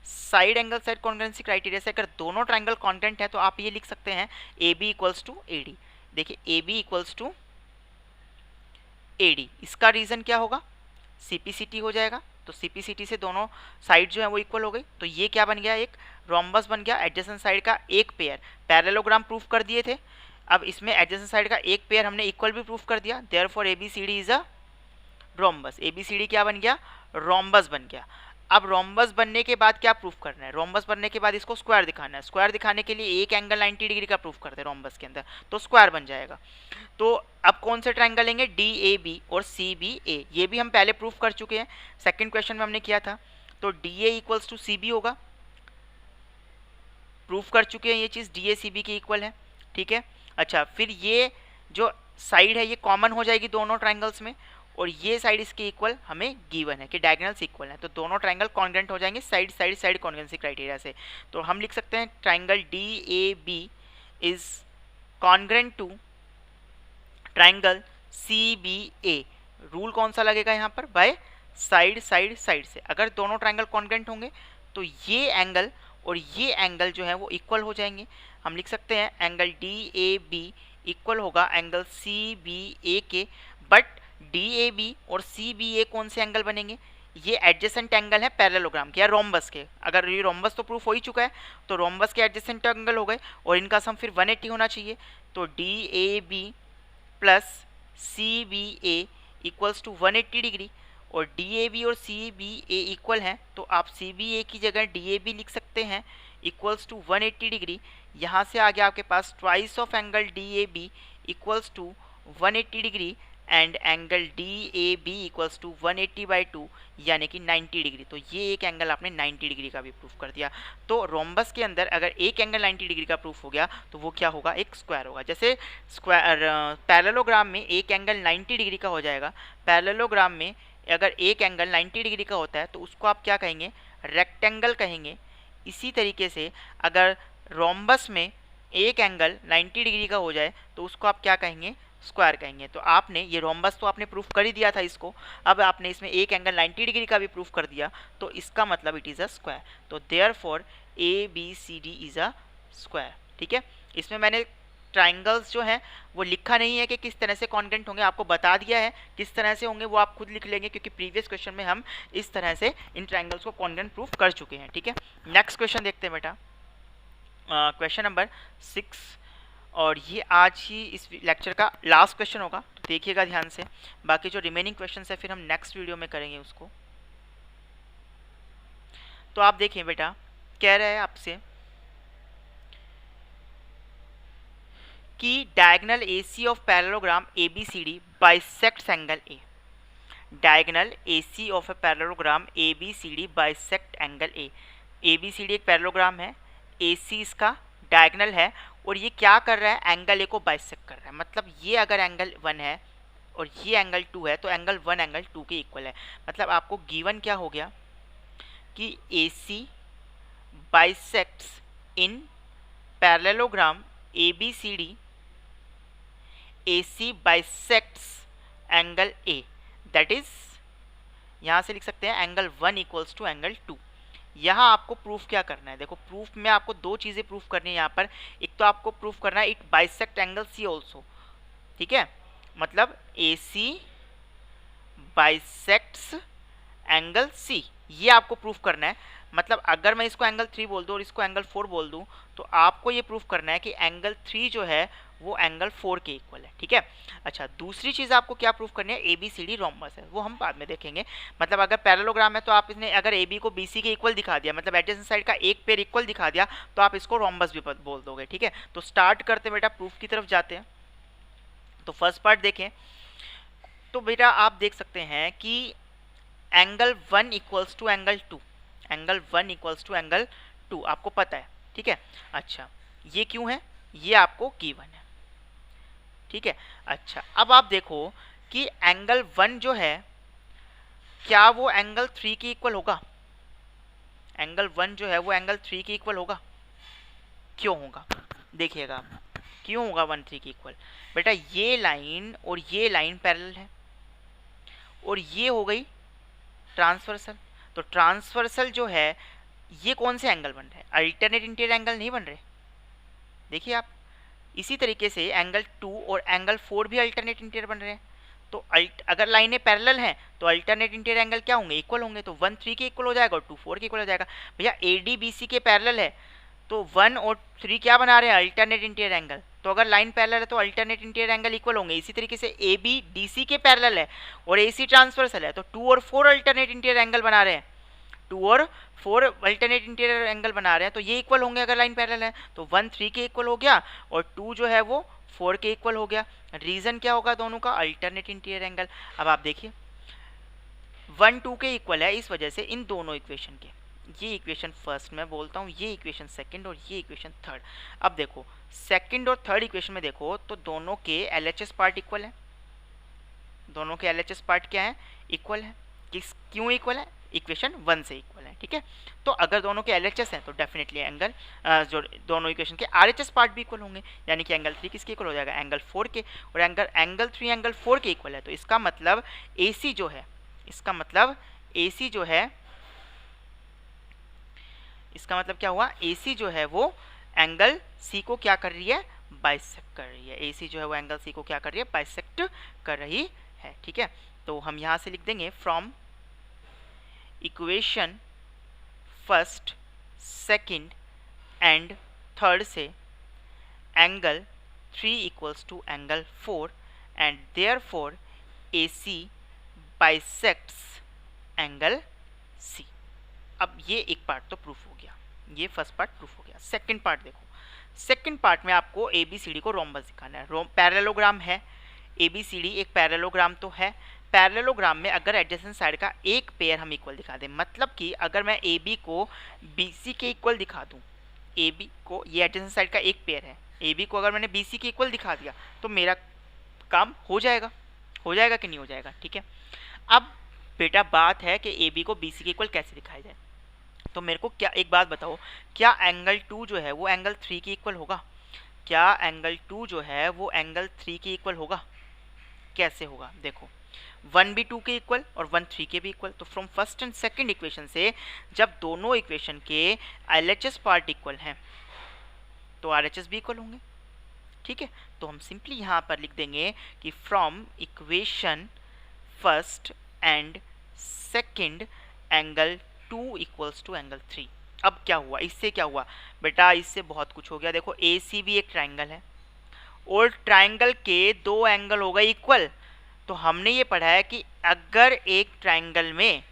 Side angle side congruency criteria से अगर दोनों ट्रायंगल कॉन्ग्रेंट है तो आप ये लिख सकते हैं A B equals to A D. देखिए A B equals to A D, इसका रीजन क्या होगा, सीपीसीटी हो जाएगा। तो सीपीसीटी से दोनों साइड जो है वो इक्वल हो गई, तो ये क्या बन गया, एक रोम्बस बन गया। एडजेसेंट साइड का एक पेयर, पैरेललोग्राम प्रूफ कर दिए थे, अब इसमें एडजेसेंट साइड का एक पेयर हमने इक्वल भी प्रूफ कर दिया। Therefore A B C D is a rhombus. A B C D क्या बन गया, रोम्बस बन गया। अब रोम्बस बनने के बाद क्या प्रूफ करना है, रोम्बस बनने के बाद इसको स्क्वायर दिखाना है। स्क्वायर दिखाने के लिए एक एंगल 90 डिग्री का प्रूफ करते हैं रोम्बस के अंदर, तो स्क्वायर बन जाएगा। तो अब कौन से ट्रायंगल लेंगे, DAB और CBA, ये भी हम पहले प्रूफ कर चुके हैं, सेकंड क्वेश्चन में हमने किया था। तो DA इक्वल्स टू CB होगा, प्रूफ कर चुके हैं ये चीज़, DA CB के इक्वल है, ठीक है। अच्छा, फिर ये जो साइड है ये कॉमन हो जाएगी दोनों ट्रायंगल्स में, और ये साइड इसके इक्वल हमें गिवन है कि डायगोनल्स इक्वल है, तो दोनों ट्रायंगल कॉन्ग्रेंट हो जाएंगे side side side congruency criteria से। तो हम लिख सकते हैं triangle DAB is congruent to triangle CBA। Rule कौन सा लगेगा यहाँ पर, बाय साइड साइड साइड से। अगर दोनों ट्रायंगल कॉन्ग्रेंट होंगे तो ये एंगल और ये एंगल जो है वो इक्वल हो जाएंगे। हम लिख सकते हैं एंगल DAB इक्वल होगा एंगल CBA के, बट DAB और CBA कौन से एंगल बनेंगे, ये एडजेसेंट एंगल है पैरेललोग्राम के या रोम्बस के। अगर ये रोम्बस तो प्रूफ हो ही चुका है, तो रोम्बस के एडजेसेंट एंगल हो गए और इनका सम फिर 180 होना चाहिए। तो DAB plus CBA equals to 180 degree, और DAB और CBA इक्वल हैं, तो आप CBA की जगह DAB लिख सकते हैं इक्वल्स टू 180 डिग्री। यहाँ से आगे आपके पास twice of angle DAB equals to 180 degree and angle DAB equals to 180/2 यानी कि 90 डिग्री। तो ये एक एंगल आपने 90 डिग्री का भी प्रूफ कर दिया। तो रोम्बस के अंदर अगर एक एंगल 90 डिग्री का प्रूफ हो गया तो वो क्या होगा, एक स्क्वायर होगा। जैसे स्क्वायर पैरेललोग्राम में एक एंगल 90 डिग्री का हो जाएगा, पैरेललोग्राम में अगर एक एंगल 90 डिग्री का होता है तो उसको आप क्या कहेंगे, रेक्टेंगल कहेंगे। इसी तरीके से अगर रोम्बस में एक एंगल 90 डिग्री का हो जाए तो उसको आप क्या कहेंगे, स्क्वायर कहेंगे। तो आपने ये रोम्बस तो आपने प्रूफ कर ही दिया था इसको, अब आपने इसमें एक एंगल 90 डिग्री का भी प्रूफ कर दिया, तो इसका मतलब इट इज़ अ स्क्वायर। तो therefore ABCD is a square, ठीक है। इसमें मैंने ट्राइंगल्स जो हैं वो लिखा नहीं है कि किस तरह से कॉन्ग्रेंट होंगे, आपको बता दिया है किस तरह से होंगे, वो आप खुद लिख लेंगे क्योंकि प्रीवियस क्वेश्चन में हम इस तरह से इन ट्राइंगल्स को कॉन्ग्रेंट प्रूफ कर चुके हैं, ठीक है। नेक्स्ट क्वेश्चन देखते हैं बेटा, क्वेश्चन नंबर 6, और ये आज ही इस लेक्चर का लास्ट क्वेश्चन होगा, तो देखिएगा ध्यान से। बाकी जो रिमेनिंग क्वेश्चन है फिर हम नेक्स्ट वीडियो में करेंगे उसको। तो आप देखिए बेटा, कह रहा है आपसे कि diagonal AC of parallelogram ABCD bisects angle A। Diagonal AC of a parallelogram ABCD bisect angle A। ABCD एक पैरेललोग्राम है, AC इसका डायगोनल है, और ये क्या कर रहा है, एंगल A को बाइसेक्ट कर रहा है। मतलब ये अगर एंगल 1 है और ये एंगल 2 है तो एंगल 1 एंगल 2 के इक्वल है। मतलब आपको गिवन क्या हो गया कि AC bisects in parallelogram ABCD, AC bisects angle A, that is यहाँ से लिख सकते हैं एंगल 1 इक्वल्स टू एंगल 2। यहाँ आपको प्रूफ क्या करना है, देखो प्रूफ में आपको दो चीज़ें प्रूफ करनी है यहाँ पर। एक तो आपको प्रूफ करना है it bisect angle C also, ठीक है। मतलब AC बाइसेक्ट्स एंगल C, ये आपको प्रूफ करना है। मतलब अगर मैं इसको एंगल 3 बोल दूँ और इसको एंगल 4 बोल दूँ तो आपको ये प्रूफ करना है कि एंगल 3 जो है वो एंगल 4 के इक्वल है, ठीक है। अच्छा, दूसरी चीज़ आपको क्या प्रूफ करनी है, ABCD रोम्बस है, वो हम बाद में देखेंगे। मतलब अगर पैरेललोग्राम है तो आप इसने अगर AB को BC के इक्वल दिखा दिया, मतलब एडजेसेंट साइड का एक पेयर इक्वल दिखा दिया, तो आप इसको रोम्बस भी बोल दोगे, ठीक है। तो स्टार्ट करते बेटा, प्रूफ की तरफ जाते हैं। तो फर्स्ट पार्ट देखें तो बेटा आप देख सकते हैं कि angle 1 equals to angle 2, angle 1 equals to angle 2 आपको पता है, ठीक है। अच्छा, ये क्यों है, ये आपको गिवन है, ठीक है। अच्छा, अब आप देखो कि एंगल 1 जो है क्या वो एंगल 3 के इक्वल होगा, एंगल 1 जो है वो एंगल 3 के इक्वल होगा। क्यों होगा, देखिएगा क्यों होगा 1 3 के इक्वल। बेटा ये लाइन और ये लाइन पैरेलल है और ये हो गई ट्रांसवर्सल। तो ट्रांसवर्सल जो है ये कौन से एंगल बन रहे हैं, अल्टरनेट इंटीरियर एंगल नहीं बन रहे। देखिए आप, इसी तरीके से एंगल 2 और एंगल 4 भी अल्टरनेट इंटीरियर बन रहे हैं। तो अगर लाइनें पैरेलल हैं तो अल्टरनेट इंटीरियर एंगल क्या होंगे, इक्वल होंगे। तो 1 3 के इक्वल हो जाएगा और 2 4 के इक्वल हो जाएगा। भैया ADBC के पैरेलल है तो 1 और 3 क्या बना रहे हैं, अल्टरनेट इंटीरियर एंगल। तो अगर लाइन पैरेलल है तो अल्टरनेट इंटीरियर एंगल इक्वल होंगे। इसी तरीके से ABDC के पैरेलल है और AC ट्रांसवर्सल है तो 2 और 4 अल्टरनेट इंटीरियर एंगल बना रहे हैं। 2 और 4 अल्टरनेट इंटीरियर एंगल बना रहे हैं तो ये इक्वल होंगे अगर लाइन पैरेलल है, तो 1 3 के इक्वल हो गया और 2 जो है वो 4 के इक्वल हो गया। रीजन क्या होगा दोनों का? Alternate interior angle. अब आप देखिए 1 2 के इक्वल है, इस वजह से इन दोनों इक्वेशन के, ये इक्वेशन फर्स्ट मैं बोलता हूँ, ये इक्वेशन सेकंड और ये इक्वेशन थर्ड। अब देखो सेकंड और थर्ड इक्वेशन में देखो तो दोनों के एलएचएस पार्ट इक्वल है, दोनों के एलएचएस पार्ट क्या है? इक्वल है। किस क्यों इक्वल है? इक्वेशन 1 से इक्वल है, ठीक है। तो अगर दोनों के एलएचएस हैं तो डेफिनेटली एंगल जो दोनों इक्वेशन के आरएचएस पार्ट भी इक्वल होंगे, यानी कि एंगल 3 किसके इक्वल हो जाएगा? एंगल 4 के। और एंगल 3 एंगल 4 के इक्वल है, तो इसका मतलब AC जो है, इसका मतलब AC जो है, इसका मतलब क्या हुआ? AC जो है वो एंगल C को क्या कर रही है? बाइसेक्ट कर रही है। AC जो है वो एंगल C को क्या कर रही है? बाइसेक्ट कर रही है, ठीक है। तो हम यहाँ से लिख देंगे from equation first second and third से angle 3 equals to angle 4 and therefore AC bisects angle C। अब ये एक पार्ट तो प्रूफ हो गया, ये फर्स्ट पार्ट प्रूफ हो गया। सेकंड पार्ट देखो, सेकंड पार्ट में आपको ABCD को रोम्बस दिखाना है। पैरेललोग्राम है, ABCD एक पैरेललोग्राम तो है। पैरेललोग्राम में अगर एडजेसेंट साइड का एक पेयर हम इक्वल दिखा दें, मतलब कि अगर मैं AB को BC के इक्वल दिखा दूं, AB को, ये एडजेसेंट साइड का एक पेयर है, AB को अगर मैंने BC के इक्वल दिखा दिया तो मेरा काम हो जाएगा कि नहीं हो जाएगा, ठीक है। अब बेटा बात है कि AB को BC के इक्वल कैसे दिखाया जाए। तो मेरे को क्या एक बात बताओ, क्या एंगल 2 जो है वो एंगल 3 के इक्वल होगा? क्या एंगल 2 जो है वो एंगल 3 के इक्वल होगा? कैसे होगा? देखो 1 भी 2 के इक्वल और 1 3 के भी इक्वल। तो from first and second equation से जब दोनों इक्वेशन के एलएचएस पार्ट इक्वल हैं तो आरएचएस भी इक्वल होंगे, ठीक है। तो हम सिंपली यहाँ पर लिख देंगे कि from equation first and second angle 2 equals to angle 3। अब क्या हुआ? इससे क्या हुआ बेटा? इससे बहुत कुछ हो गया। देखो AC भी एक ट्राइंगल है और ट्राइंगल के दो एंगल हो गए इक्वल। तो हमने ये पढ़ा है कि अगर एक ट्राइंगल में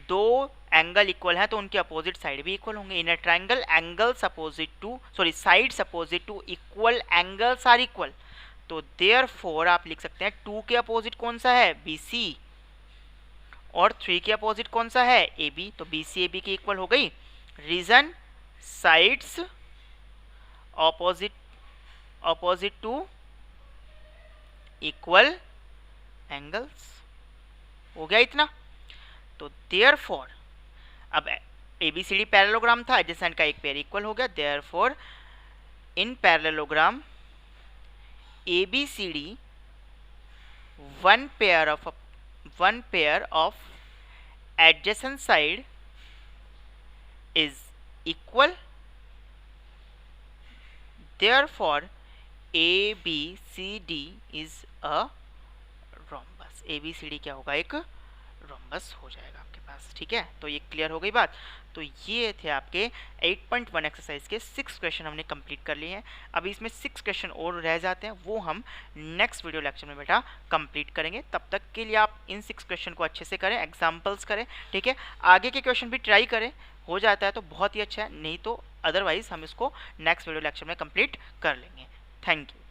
दो एंगल इक्वल हैं तो उनके अपोजिट साइड भी इक्वल होंगे। In a triangle angles opposite to sides opposite to equal angles are equal. तो देयरफॉर आप लिख सकते हैं 2 के अपोजिट कौन सा है? BC, और 3 के अपोजिट कौन सा है? AB। तो BC AB के इक्वल हो गई। Reason sides opposite to equal angles. हो गया इतना। तो देयरफॉर अब ABCD पैरेललोग्राम था, एडजेसेंट का एक पेयर इक्वल हो गया। Therefore in parallelogram ABCD one pair of adjacent side is equal, therefore ABCD is a rhombus। ABCD क्या होगा? एक रोम्बस हो जाएगा आपके पास, ठीक है। तो ये क्लियर हो गई बात। तो ये थे आपके 8.1 एक्सरसाइज के 6 क्वेश्चन हमने कंप्लीट कर लिए हैं। अभी इसमें 6 क्वेश्चन और रह जाते हैं, वो हम नेक्स्ट वीडियो लेक्चर में बेटा कंप्लीट करेंगे। तब तक के लिए आप इन 6 क्वेश्चन को अच्छे से करें, एग्जाम्पल्स करें, ठीक है। आगे के क्वेश्चन भी ट्राई करें, हो जाता है तो बहुत ही अच्छा है, नहीं तो अदरवाइज हम इसको नेक्स्ट वीडियो लेक्चर में कंप्लीट कर लेंगे। Thank you.